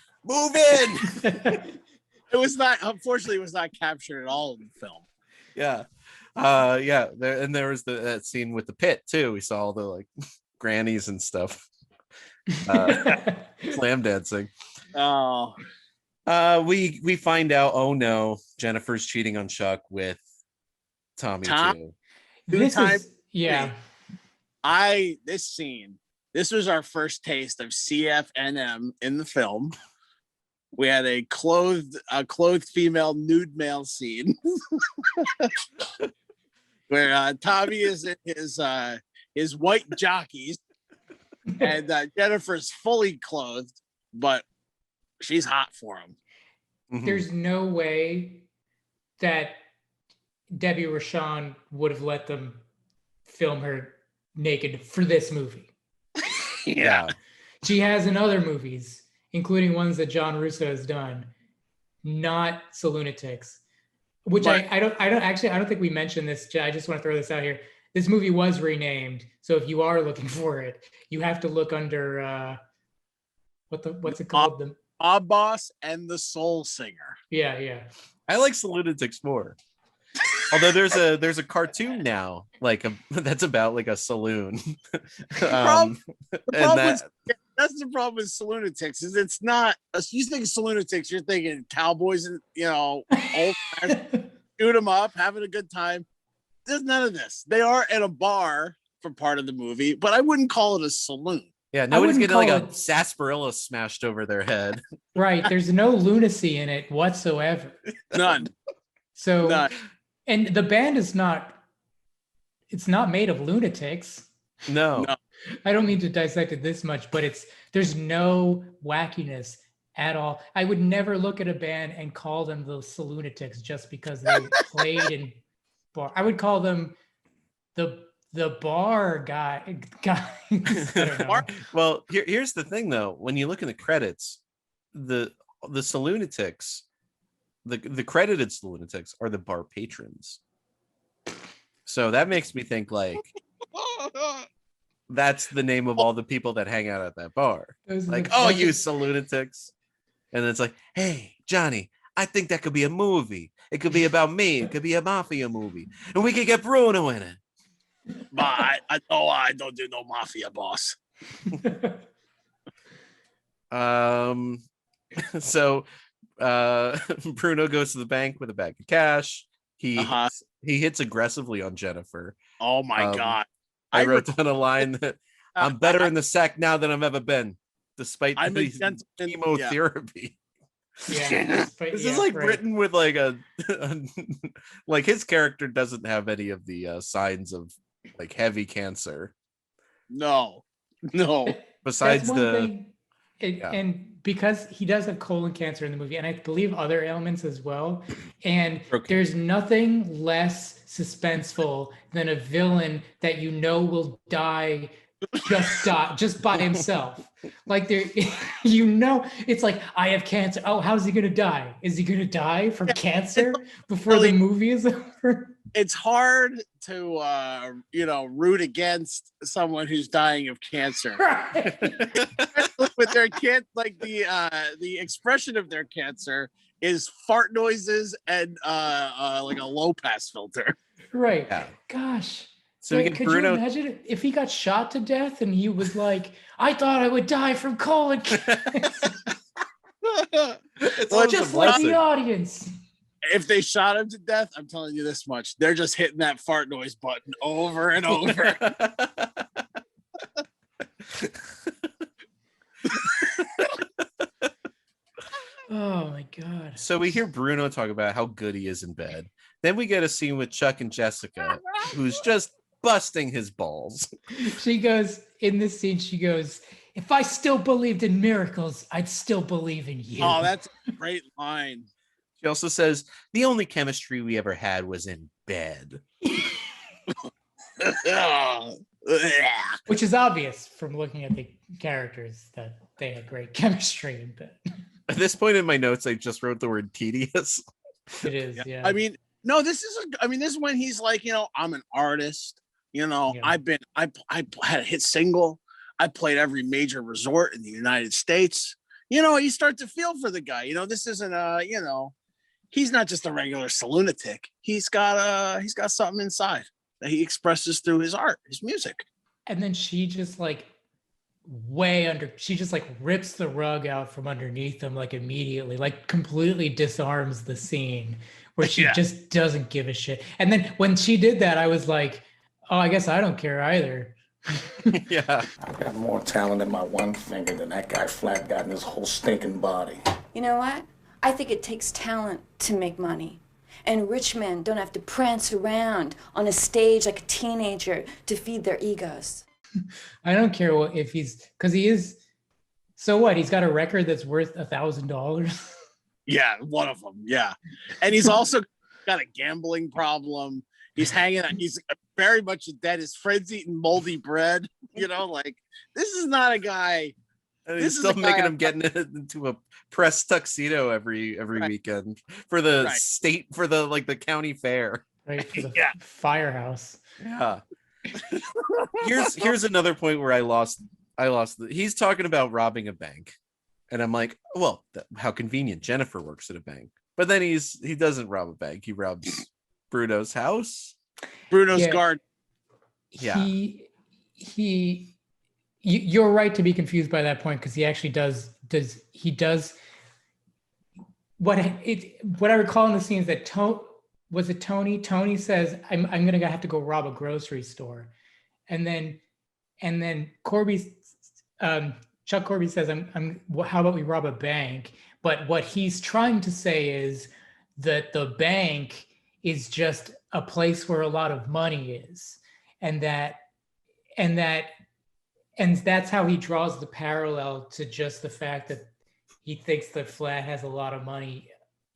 Unfortunately, it was not captured at all in the film. Yeah. There was that scene with the pit too. We saw all the like grannies and stuff slam dancing. Oh. We find out, oh no, Jennifer's cheating on Chuck with Tommy too. This scene, this was our first taste of CFNM in the film. We had a clothed female nude male scene where Tommy is in his white jockeys and Jennifer's fully clothed, but she's hot for him. There's no way that Debbie Rochon would have let them film her naked for this movie. Yeah. She has in other movies, including ones that John Russo has done, not Saloonatics, which I don't think we mentioned this. I just want to throw this out here. This movie was renamed, so if you are looking for it, you have to look under what's it called? The Mob Boss and the Soul Singer. Yeah. I like Saloonatics more. Although there's a cartoon now that's about like a saloon. That's the problem with Saloonatics is it's not. You think Saloonatics, you're thinking cowboys and old shoot them up, having a good time. There's none of this. They are at a bar for part of the movie, but I wouldn't call it a saloon. Yeah, nobody's getting like a sarsaparilla smashed over their head. Right. There's no lunacy in it whatsoever. None. So, None. And the band it's not made of lunatics. No. I don't mean to dissect it this much, but there's no wackiness at all. I would never look at a band and call them the Saloonatics just because they played in bar. I would call them the bar guy. Well, here's the thing though. When you look in the credits, the Saloonatics, the credited Saloonatics are the bar patrons. So that makes me think like that's the name of all the people that hang out at that bar. Like, oh, you Saloonatics. And it's like, hey, Johnny, I think that could be a movie. It could be about me. It could be a mafia movie. And we could get Bruno in it. But I don't do no mafia, boss. So Bruno goes to the bank with a bag of cash. He hits aggressively on Jennifer. Oh my God. I wrote down a line that I'm better in the sack now than I've ever been, despite these chemotherapy. Yeah. This is like written with like a like his character doesn't have any of the signs of like heavy cancer. No. Besides and because he does have colon cancer in the movie, and I believe other ailments as well. And there's nothing less suspenseful than a villain that will die just by himself. Like there, it's like, I have cancer. Oh, how's he gonna die? Is he gonna die from cancer before the movie is over? It's hard to root against someone who's dying of cancer. With their like the expression of their cancer is fart noises and like a low pass filter. Right. Yeah. Gosh. So could Bruno... you imagine if he got shot to death and he was like, I thought I would die from colon cancer. Just like the audience. If they shot him to death, I'm telling you this much, they're just hitting that fart noise button over and over. Oh my God. So we hear Bruno talk about how good he is in bed. Then we get a scene with Chuck and Jessica, who's just busting his balls. She goes, in this scene, she goes, if I still believed in miracles, I'd still believe in you. Oh, that's a great line. She also says, the only chemistry we ever had was in bed. Which is obvious from looking at the characters that they had great chemistry in bed. At this point in my notes, I just wrote the word tedious. It is, yeah. I mean, no, this is when he's like, I'm an artist. I had a hit single. I played every major resort in the United States. You start to feel for the guy. This isn't he's not just a regular Saloonatic. He's got something inside that he expresses through his art, his music. And then she just like she just like rips the rug out from underneath him, like immediately, like completely disarms the scene where she just doesn't give a shit. And then when she did that, I was like, oh, I guess I don't care either. Yeah. I've got more talent in my one finger than that guy Flat got in his whole stinking body. You know what? I think it takes talent to make money. And rich men don't have to prance around on a stage like a teenager to feed their egos. I don't care if because he is. So what? He's got a record that's worth $1,000. Yeah, one of them. Yeah, and he's also got a gambling problem. He's hanging out. He's very much a debt. His friends eating moldy bread. Like this is not a guy. And he's still making him get into a press tuxedo every weekend for the state, for the county fair. Right, for the firehouse. Yeah. Here's another point where I lost he's talking about robbing a bank, and I'm like, well, how convenient. Jennifer works at a bank. But then he doesn't rob a bank. He robs Bruno's house, Bruno's garden. Yeah. You're right to be confused by that point, because he actually does what I recall in the scene is that Tony says, I'm gonna have to go rob a grocery store, and then Chuck Corby says, how about we rob a bank? But what he's trying to say is that the bank is just a place where a lot of money is, and that's how he draws the parallel to just the fact that he thinks that Flat has a lot of money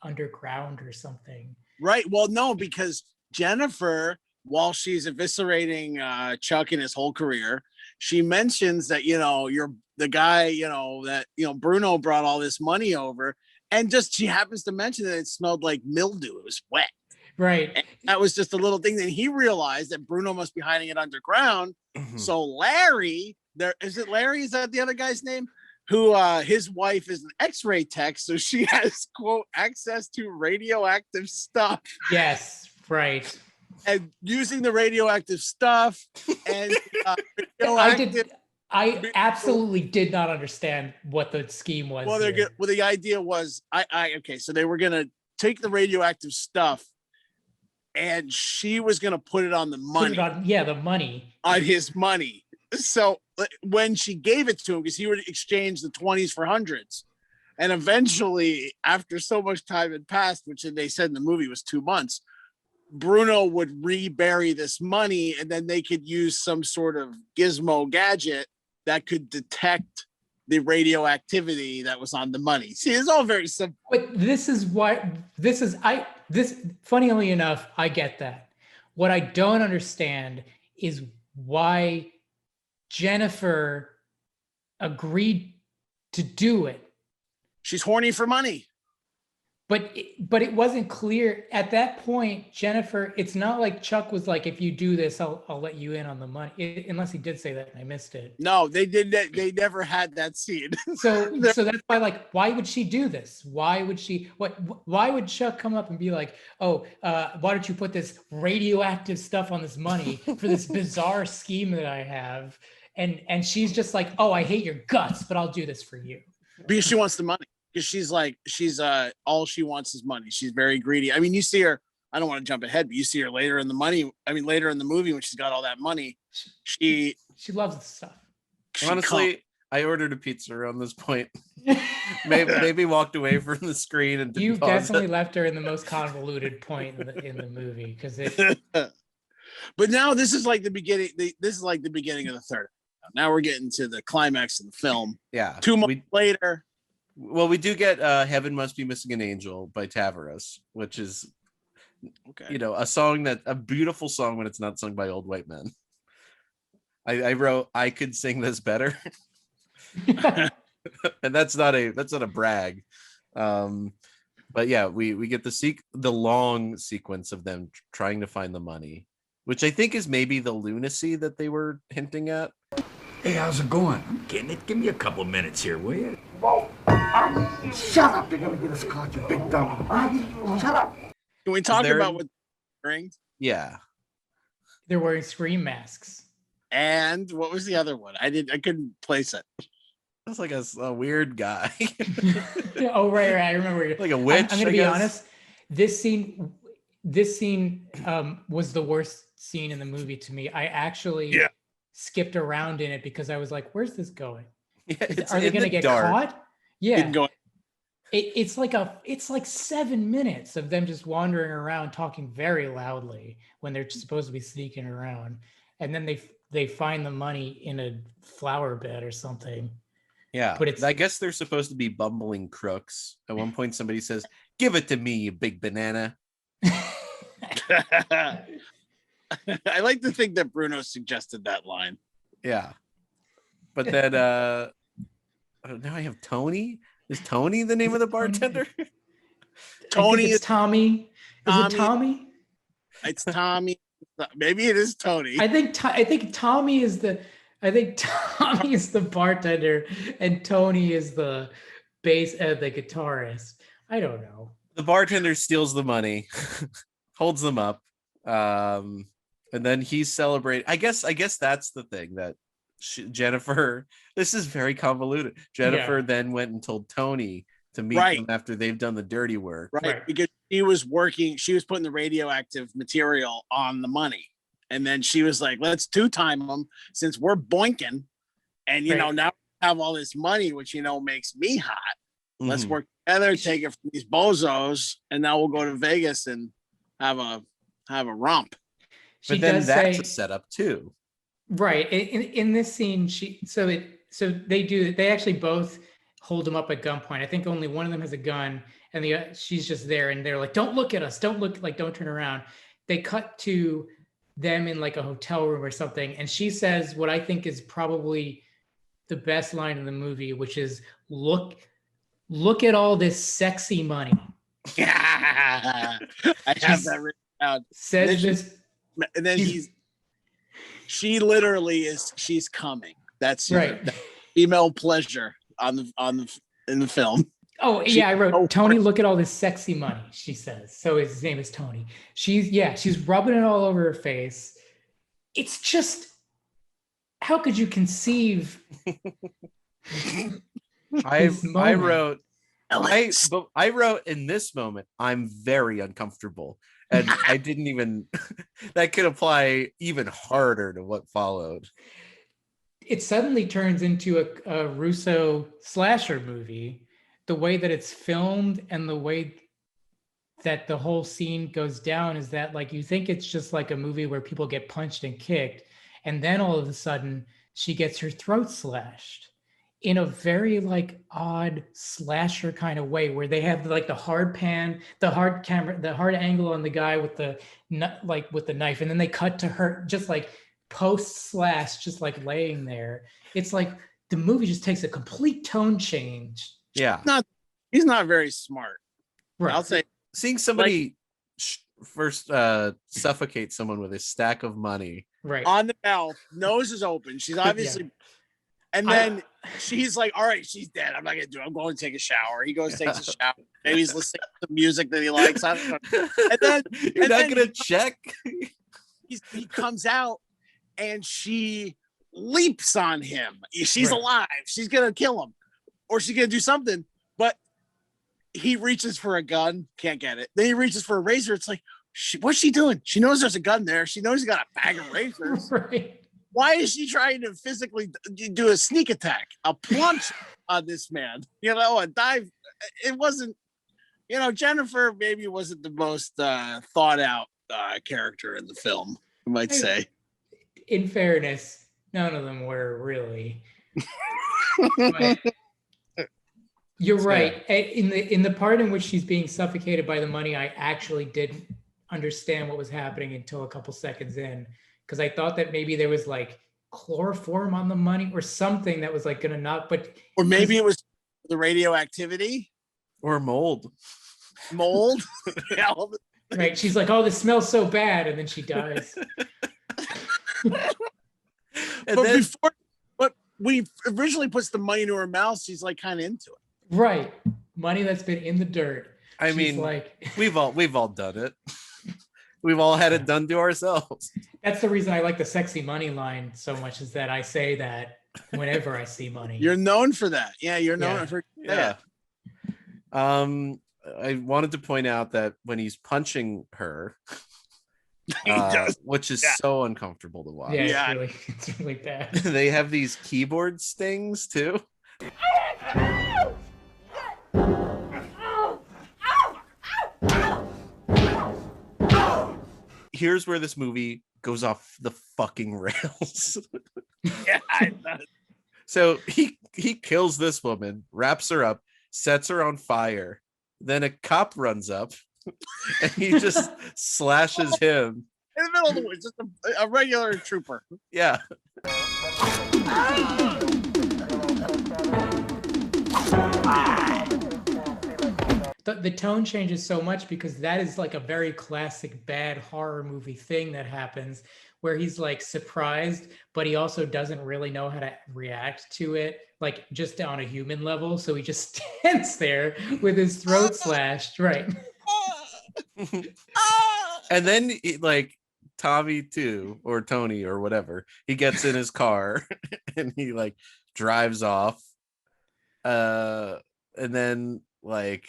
underground or something. Right. Well, no, because Jennifer, while she's eviscerating Chuck in his whole career, she mentions that, you're the guy, that, Bruno brought all this money over, and just she happens to mention that it smelled like mildew. It was wet. Right. And that was just a little thing that he realized that Bruno must be hiding it underground. Mm-hmm. So Larry, is that the other guy's name? Who his wife is an X-ray tech, so she has, quote, access to radioactive stuff. Yes, right. And using the radioactive stuff and I absolutely did not understand what the scheme was. Well, the idea was so they were gonna take the radioactive stuff, and she was gonna put it on the money. The money. On his money. So when she gave it to him, because he would exchange the 20s for hundreds, and eventually, after so much time had passed, which they said in the movie was 2 months, Bruno would rebury this money, and then they could use some sort of gizmo gadget that could detect the radioactivity that was on the money. See, it's all very simple. But funnily enough, I get that. What I don't understand is why Jennifer agreed to do it. She's horny for money. But it wasn't clear at that point, Jennifer. It's not like Chuck was like, if you do this, I'll let you in on the money. Unless he did say that and I missed it. No, they did. They never had that scene. So that's why, like, why would she do this? Why would she? Why would Chuck come up and be like, oh, why don't you put this radioactive stuff on this money for this bizarre scheme that I have? And she's just like, oh, I hate your guts, but I'll do this for you. Because she wants the money. Because she's all she wants is money. She's very greedy. I mean, you see her, I don't want to jump ahead, but you see her later in the movie when she's got all that money. She loves the stuff. Honestly, I ordered a pizza around this point. maybe walked away from the screen and you definitely left her in the most convoluted point in the movie because it. But now this is like the beginning. This is like the beginning of the third. Now we're getting to the climax of the film. Yeah. 2 months later. Well, we do get "Heaven Must Be Missing an Angel" by Tavares, which is, a song a beautiful song when it's not sung by old white men. I wrote, I could sing this better, and that's not a brag. But yeah, we get the long sequence of them trying to find the money, which I think is maybe the lunacy that they were hinting at. Hey, how's it going? I'm getting it. Give me a couple minutes here, will you? Whoa! Shut up! They're gonna get us caught, you big dumb. Shut up! Can we talk about what they're wearing? Yeah. They're wearing scream masks. And what was the other one? I couldn't place it. That's like a weird guy. Oh, right. I remember. Like a witch. I'm gonna be honest. This scene was the worst scene in the movie to me. I actually skipped around in it because I was like, where's this going? Yeah, are they going to get caught? Yeah. It's like 7 minutes of them just wandering around talking very loudly when they're supposed to be sneaking around. And then they find the money in a flower bed or something. Yeah. But I guess they're supposed to be bumbling crooks. At one point somebody says, "Give it to me, you big banana." I like to think that Bruno suggested that line. Yeah. But then now I have Tony. Is Tony the name of the bartender? Tony is Tommy. Is it Tommy? It's Tommy. Maybe it is Tony. I think Tommy is the bartender and Tony is the bass the guitarist. I don't know. The bartender steals the money, holds them up. And then he's celebrating. I guess that's the thing that Jennifer. This is very convoluted. Jennifer then went and told Tony to meet them after they've done the dirty work. Right, because she was putting the radioactive material on the money, and then she was like, "Let's 2-time them since we're boinking, and now we have all this money, which makes me hot. Let's work together, take it from these bozos, and now we'll go to Vegas and have a romp." But then that's a setup too. Right. In this scene, they actually both hold him up at gunpoint. I think only one of them has a gun and she's just there and they're like, "Don't look at us. Don't turn around." They cut to them in like a hotel room or something. And she says what I think is probably the best line in the movie, which is, look at all this sexy money. I have that written down. Says this. And then she literally she's coming. That's right. Female pleasure in the film. Oh yeah, I wrote Tony. Look at all this sexy money. She says. So his name is Tony. She's rubbing it all over her face. It's just, how could you conceive? I wrote in this moment, I'm very uncomfortable. And I didn't even, that could apply even harder to what followed. It suddenly turns into a Russo slasher movie. The way that it's filmed and the way that the whole scene goes down is that, like, you think it's just like a movie where people get punched and kicked. And then all of a sudden she gets her throat slashed in a very like odd slasher kind of way, where they have like the hard pan, the hard camera, the hard angle on the guy with the knife, and then they cut to her just like post/, just like laying there. It's like the movie just takes a complete tone change. Yeah. He's not very smart. Right. I'll say Seeing somebody first suffocate someone with a stack of money. Right. On the mouth, nose is open. She's obviously, and then she's like, all right, she's dead. I'm not going to do it. I'm going to take a shower. He goes, takes a shower. Maybe he's listening to the music that he likes. I don't know. And then You're not going to check. He comes out and she leaps on him. She's alive. She's going to kill him or she's going to do something. But he reaches for a gun. Can't get it. Then he reaches for a razor. It's like, what's she doing? She knows there's a gun there. She knows he's got a bag of razors. Right. Why is she trying to physically do a sneak attack, a plunge on this man? You know, a dive. It wasn't, you know, Jennifer maybe wasn't the most thought out character in the film, you might say. In fairness, none of them were really. But you're right. In the part in which she's being suffocated by the money, I actually didn't understand what was happening until a couple seconds in, because I thought that maybe there was like chloroform on the money or something that was like gonna knock, or maybe it was the radioactivity or mold. Yeah. Right. She's like, oh, this smells so bad, and then she dies. But we originally puts the money into her mouth, she's like kind of into it. Right. Money that's been in the dirt. I mean, we've all done it. We've all had it done to ourselves. That's the reason I like the sexy money line so much, is that I say that whenever I see money. You're known for that. Yeah, you're known for that. I wanted to point out that when he's punching her, which is so uncomfortable to watch. Yeah, it's really bad. They have these keyboard stings too. Here's where this movie goes off the fucking rails. Yeah, so he kills this woman, wraps her up, sets her on fire. Then a cop runs up and he just slashes him in the middle of the woods, just a regular trooper. Yeah. The tone changes so much because that is like a very classic bad horror movie thing that happens, where he's like surprised, but he also doesn't really know how to react to it, like just on a human level. So he just stands there with his throat slashed. Right. And then like Tommy too, or Tony or whatever, he gets in his car and he like drives off. And then like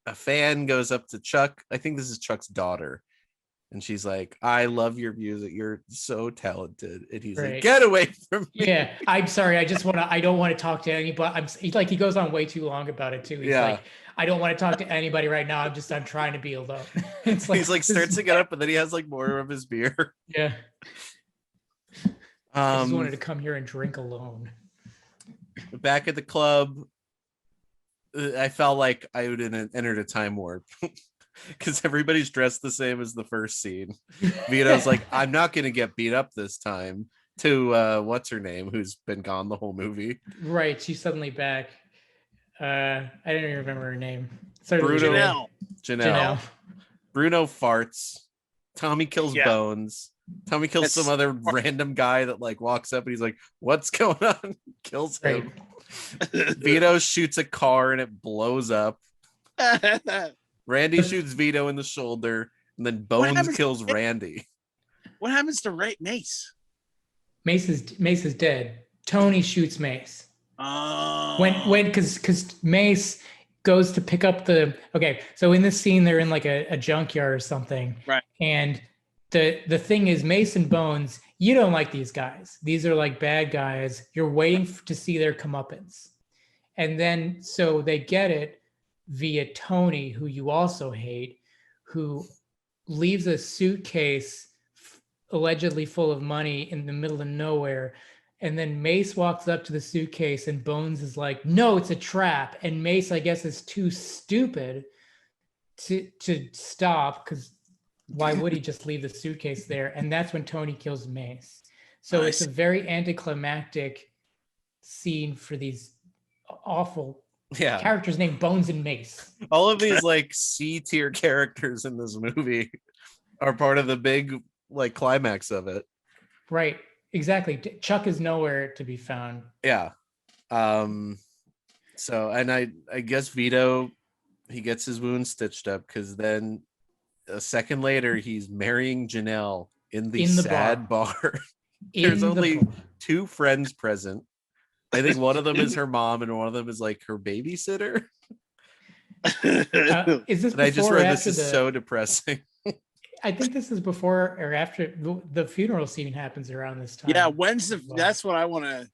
a fan goes up to Chuck. I think this is Chuck's daughter. And she's like, I love your music. You're so talented. And he's like, get away from me. Yeah, I'm sorry. I don't want to talk to anybody. He goes on way too long about it too. He's like, I don't want to talk to anybody right now. I'm trying to be alone. It's like, he's like starts to get up, but then he has like more of his beer. Yeah. I just wanted to come here and drink alone. Back at the club, I felt like I would have entered a time warp. Because everybody's dressed the same as the first scene. Vito's like, I'm not going to get beat up this time. To what's her name, who's been gone the whole movie. Right, she's suddenly back. I don't even remember her name. Janelle. Bruno farts. Tommy kills Bones. Tommy kills some other random guy that like walks up and he's like, what's going on? Kills him. Vito shoots a car and it blows up. Randy shoots Vito in the shoulder, and then Bones kills Randy. What happens to Mace? Mace is dead. Tony shoots Mace. Oh. Because Mace goes to pick up so in this scene they're in like a junkyard or something. Right. And the thing is, Mace and Bones, you don't like these guys. These are like bad guys. You're waiting to see their comeuppance. And then so they get it via Tony, who you also hate, who leaves a suitcase allegedly full of money in the middle of nowhere. And then Mace walks up to the suitcase and Bones is like, no, it's a trap. And Mace, I guess, is too stupid to stop, because why would he just leave the suitcase there? And that's when Tony kills Mace. So it's a very anticlimactic scene for these awful characters named Bones and Mace. All of these like C tier characters in this movie are part of the big like climax of it. Right. Exactly. Chuck is nowhere to be found. Yeah. So, and I guess Vito, he gets his wound stitched up because then a second later he's marrying Janelle in the sad bar. There's only two friends present. I think one of them is her mom and one of them is like her babysitter. Is this? And I just read this is so depressing. I think this is before or after the funeral scene happens around this time. Yeah, that's what I want to.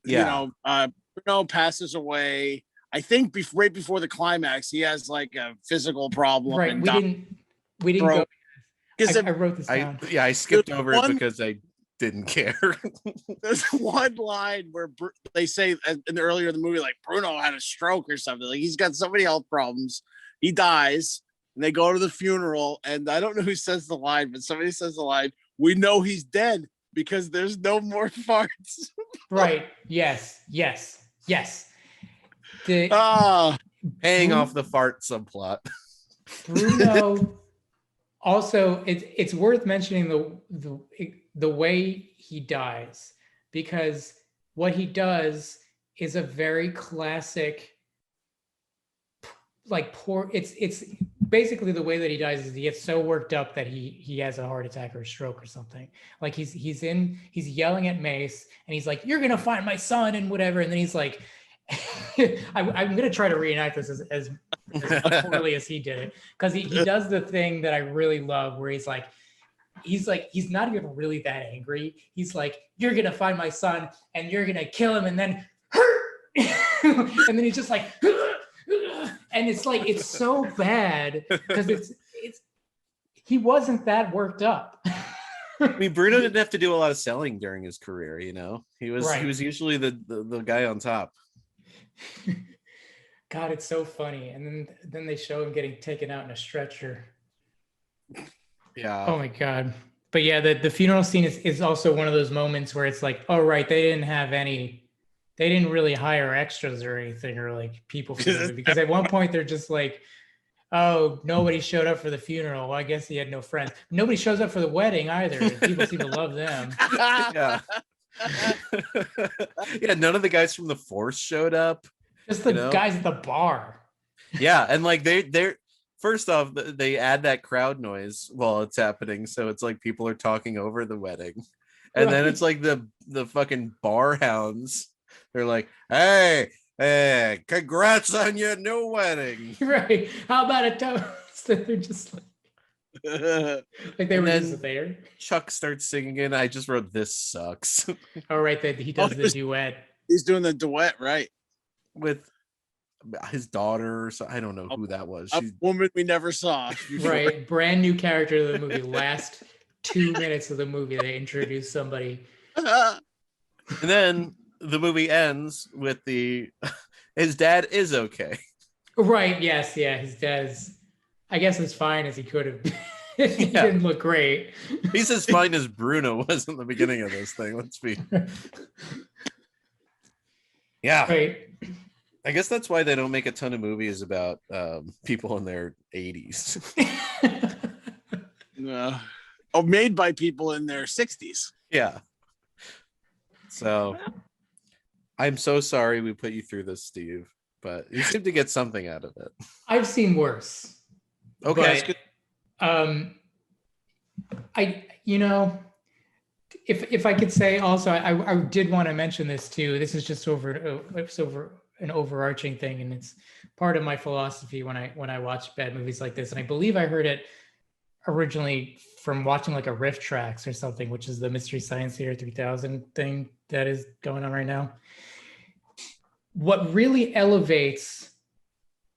Yeah. You know, Bruno passes away. I think right before the climax, he has like a physical problem. Right. And we didn't go. I wrote this down. I skipped over it because I didn't care. There's one line where they say earlier in the movie, like Bruno had a stroke or something. Like he's got so many health problems. He dies, and they go to the funeral. And I don't know who says the line, but somebody says the line, "We know he's dead because there's no more farts." Right. Yes. Paying off the fart subplot. Bruno. Also, it's worth mentioning the way he dies, because what he does is a very classic, like poor. It's basically the way that he dies is he gets so worked up that he has a heart attack or a stroke or something. Like he's yelling at Mace and he's like, "You're gonna find my son," and whatever, and then he's like. I'm gonna try to reenact this as poorly as he did it, because he does the thing that I really love where he's not even really that angry. He's like, "You're gonna find my son and you're gonna kill him," and then and then he's just like and it's like it's so bad because it's he wasn't that worked up. I mean, Bruno didn't have to do a lot of selling during his career, you know. He was usually the guy on top. God, it's so funny. And then they show him getting taken out in a stretcher. Yeah. Oh my God. But yeah, the funeral scene is also one of those moments where it's like, oh right, they didn't really hire extras or anything, or like people for the movie. Because at one point they're just like, oh, nobody showed up for the funeral. Well, I guess he had no friends. Nobody shows up for the wedding either. People seem to love them. Yeah. Yeah, none of the guys from the Force showed up. Just the guys at the bar. Yeah, and like they're first off, they add that crowd noise while it's happening, so it's like people are talking over the wedding, and then it's like the fucking bar hounds. They're like, "Hey, congrats on your new wedding!" Right? How about a toast? They're just like. Like they were just there. Chuck starts singing it. I just wrote, "This sucks." Oh, right. That he does the duet. He's doing the duet, right? With his daughter. So I don't know who that was. A woman we never saw. Right. Brand new character of the movie. Last 2 minutes of the movie, they introduce somebody. And then the movie ends with his dad is okay. Right. Yes. Yeah. His dad's, I guess, as fine as he could have been. He didn't look great. He's as fine as Bruno was in the beginning of this thing. Let's be. Yeah. Right. I guess that's why they don't make a ton of movies about people in their 80s. Or made by people in their 60s. Yeah. So I'm so sorry we put you through this, Steve, but you seem to get something out of it. I've seen worse. Okay. But, if I could say also, I did want to mention this too. This is just over an overarching thing, and it's part of my philosophy when I watch bad movies like this. And I believe I heard it originally from watching like a Riff Tracks or something, which is the Mystery Science Theater 3000 thing that is going on right now. What really elevates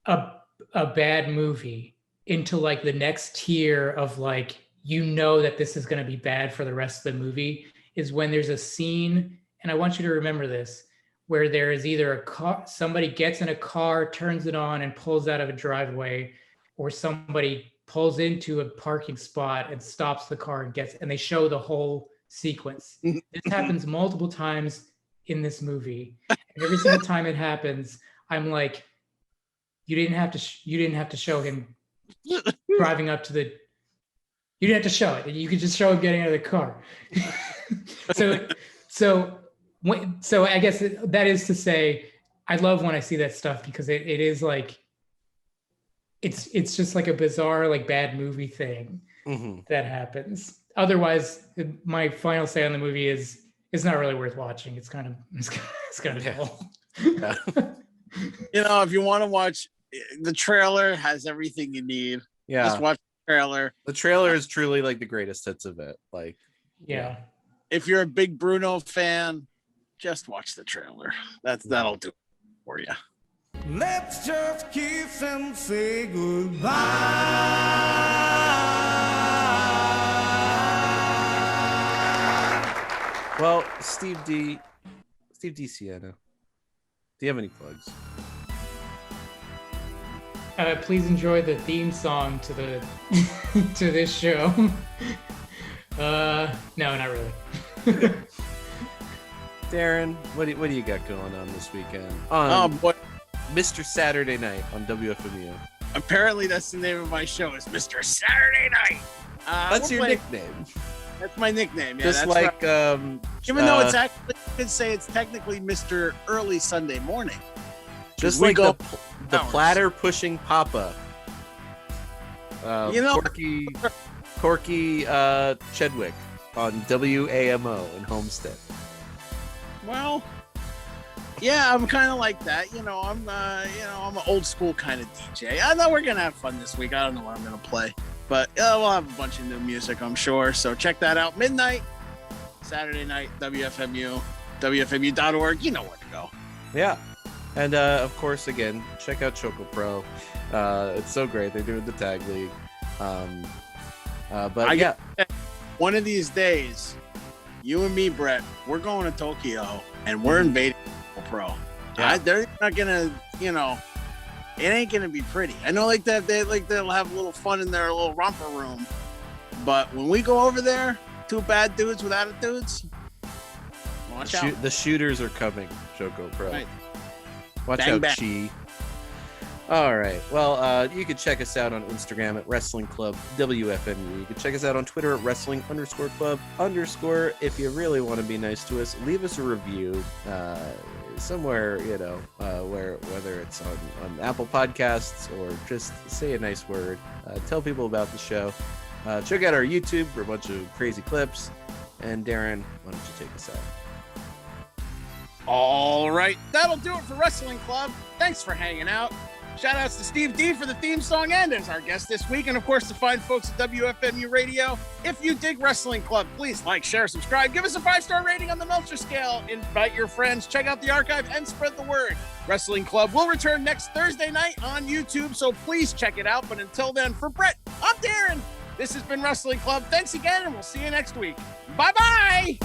a bad movie into like the next tier of like, that this is going to be bad for the rest of the movie is when there's a scene, and I want you to remember this, where there is either a car, somebody gets in a car, turns it on and pulls out of a driveway, or somebody pulls into a parking spot and stops the car and they show the whole sequence. This happens multiple times in this movie, and every single time it happens, I'm like, you didn't have to show him driving up to the. You didn't have to show it. You could just show him getting out of the car. So I guess that is to say, I love when I see that stuff because it is like, it's just like a bizarre, like bad movie thing that happens. Otherwise, my final say on the movie is it's not really worth watching. It's kind of dull. You know, if you want to watch, the trailer has everything you need. Yeah. Just watch the trailer. The trailer is truly like the greatest hits of it. Like, yeah. If you're a big Bruno fan, just watch the trailer. That'll do it for you. Let's just kiss and say goodbye. Well, Steve DeSiena, do you have any plugs? Please enjoy the theme song to the to this show. No, not really. Darren, what do you got going on this weekend? Boy. Mr. Saturday Night on WFMU. Apparently, that's the name of my show. Is Mr. Saturday Night. That's your nickname. That's my nickname. Yeah, Just that's like right. Even though it's actually, you could say it's technically Mr. Early Sunday Morning. Just like the platter pushing Papa. Corky Chedwick on WAMO in Homestead. Well, yeah, I'm kind of like that. I'm an old school kind of DJ. I know we're gonna have fun this week. I don't know what I'm gonna play, but we'll have a bunch of new music, I'm sure. So check that out. Midnight, Saturday night, WFMU, WFMU.org. You know where to go. Yeah. And of course, again, check out ChocoPro. It's so great. They're doing the tag league. One of these days, you and me, Brett, we're going to Tokyo and we're invading ChocoPro. Yeah. They're not gonna, it ain't gonna be pretty. I know, like that, they'll have a little fun in their little romper room, but when we go over there, two bad dudes with attitudes, watch out. The shooters are coming, ChocoPro. Right. Watch Bang, out, bang. Chi. All right. Well, you can check us out on Instagram at Wrestling Club WFMU. You can check us out on Twitter at Wrestling_Club_. If you really want to be nice to us, leave us a review somewhere, whether it's on Apple Podcasts or just say a nice word. Tell people about the show. Check out our YouTube for a bunch of crazy clips. And Darren, why don't you take us out? All right, that'll do it for Wrestling Club. Thanks for hanging out. Shout outs to Steve D for the theme song and as our guest this week, and of course the fine folks at WFMU Radio. If you dig Wrestling Club, please like, share, subscribe, give us a 5-star rating on the Meltzer scale, invite your friends, check out the archive, and spread the word. Wrestling Club will return next Thursday night on YouTube, so please check it out. But until then, for Brett, I'm Darren. This has been Wrestling Club. Thanks again, and we'll see you next week. Bye-bye!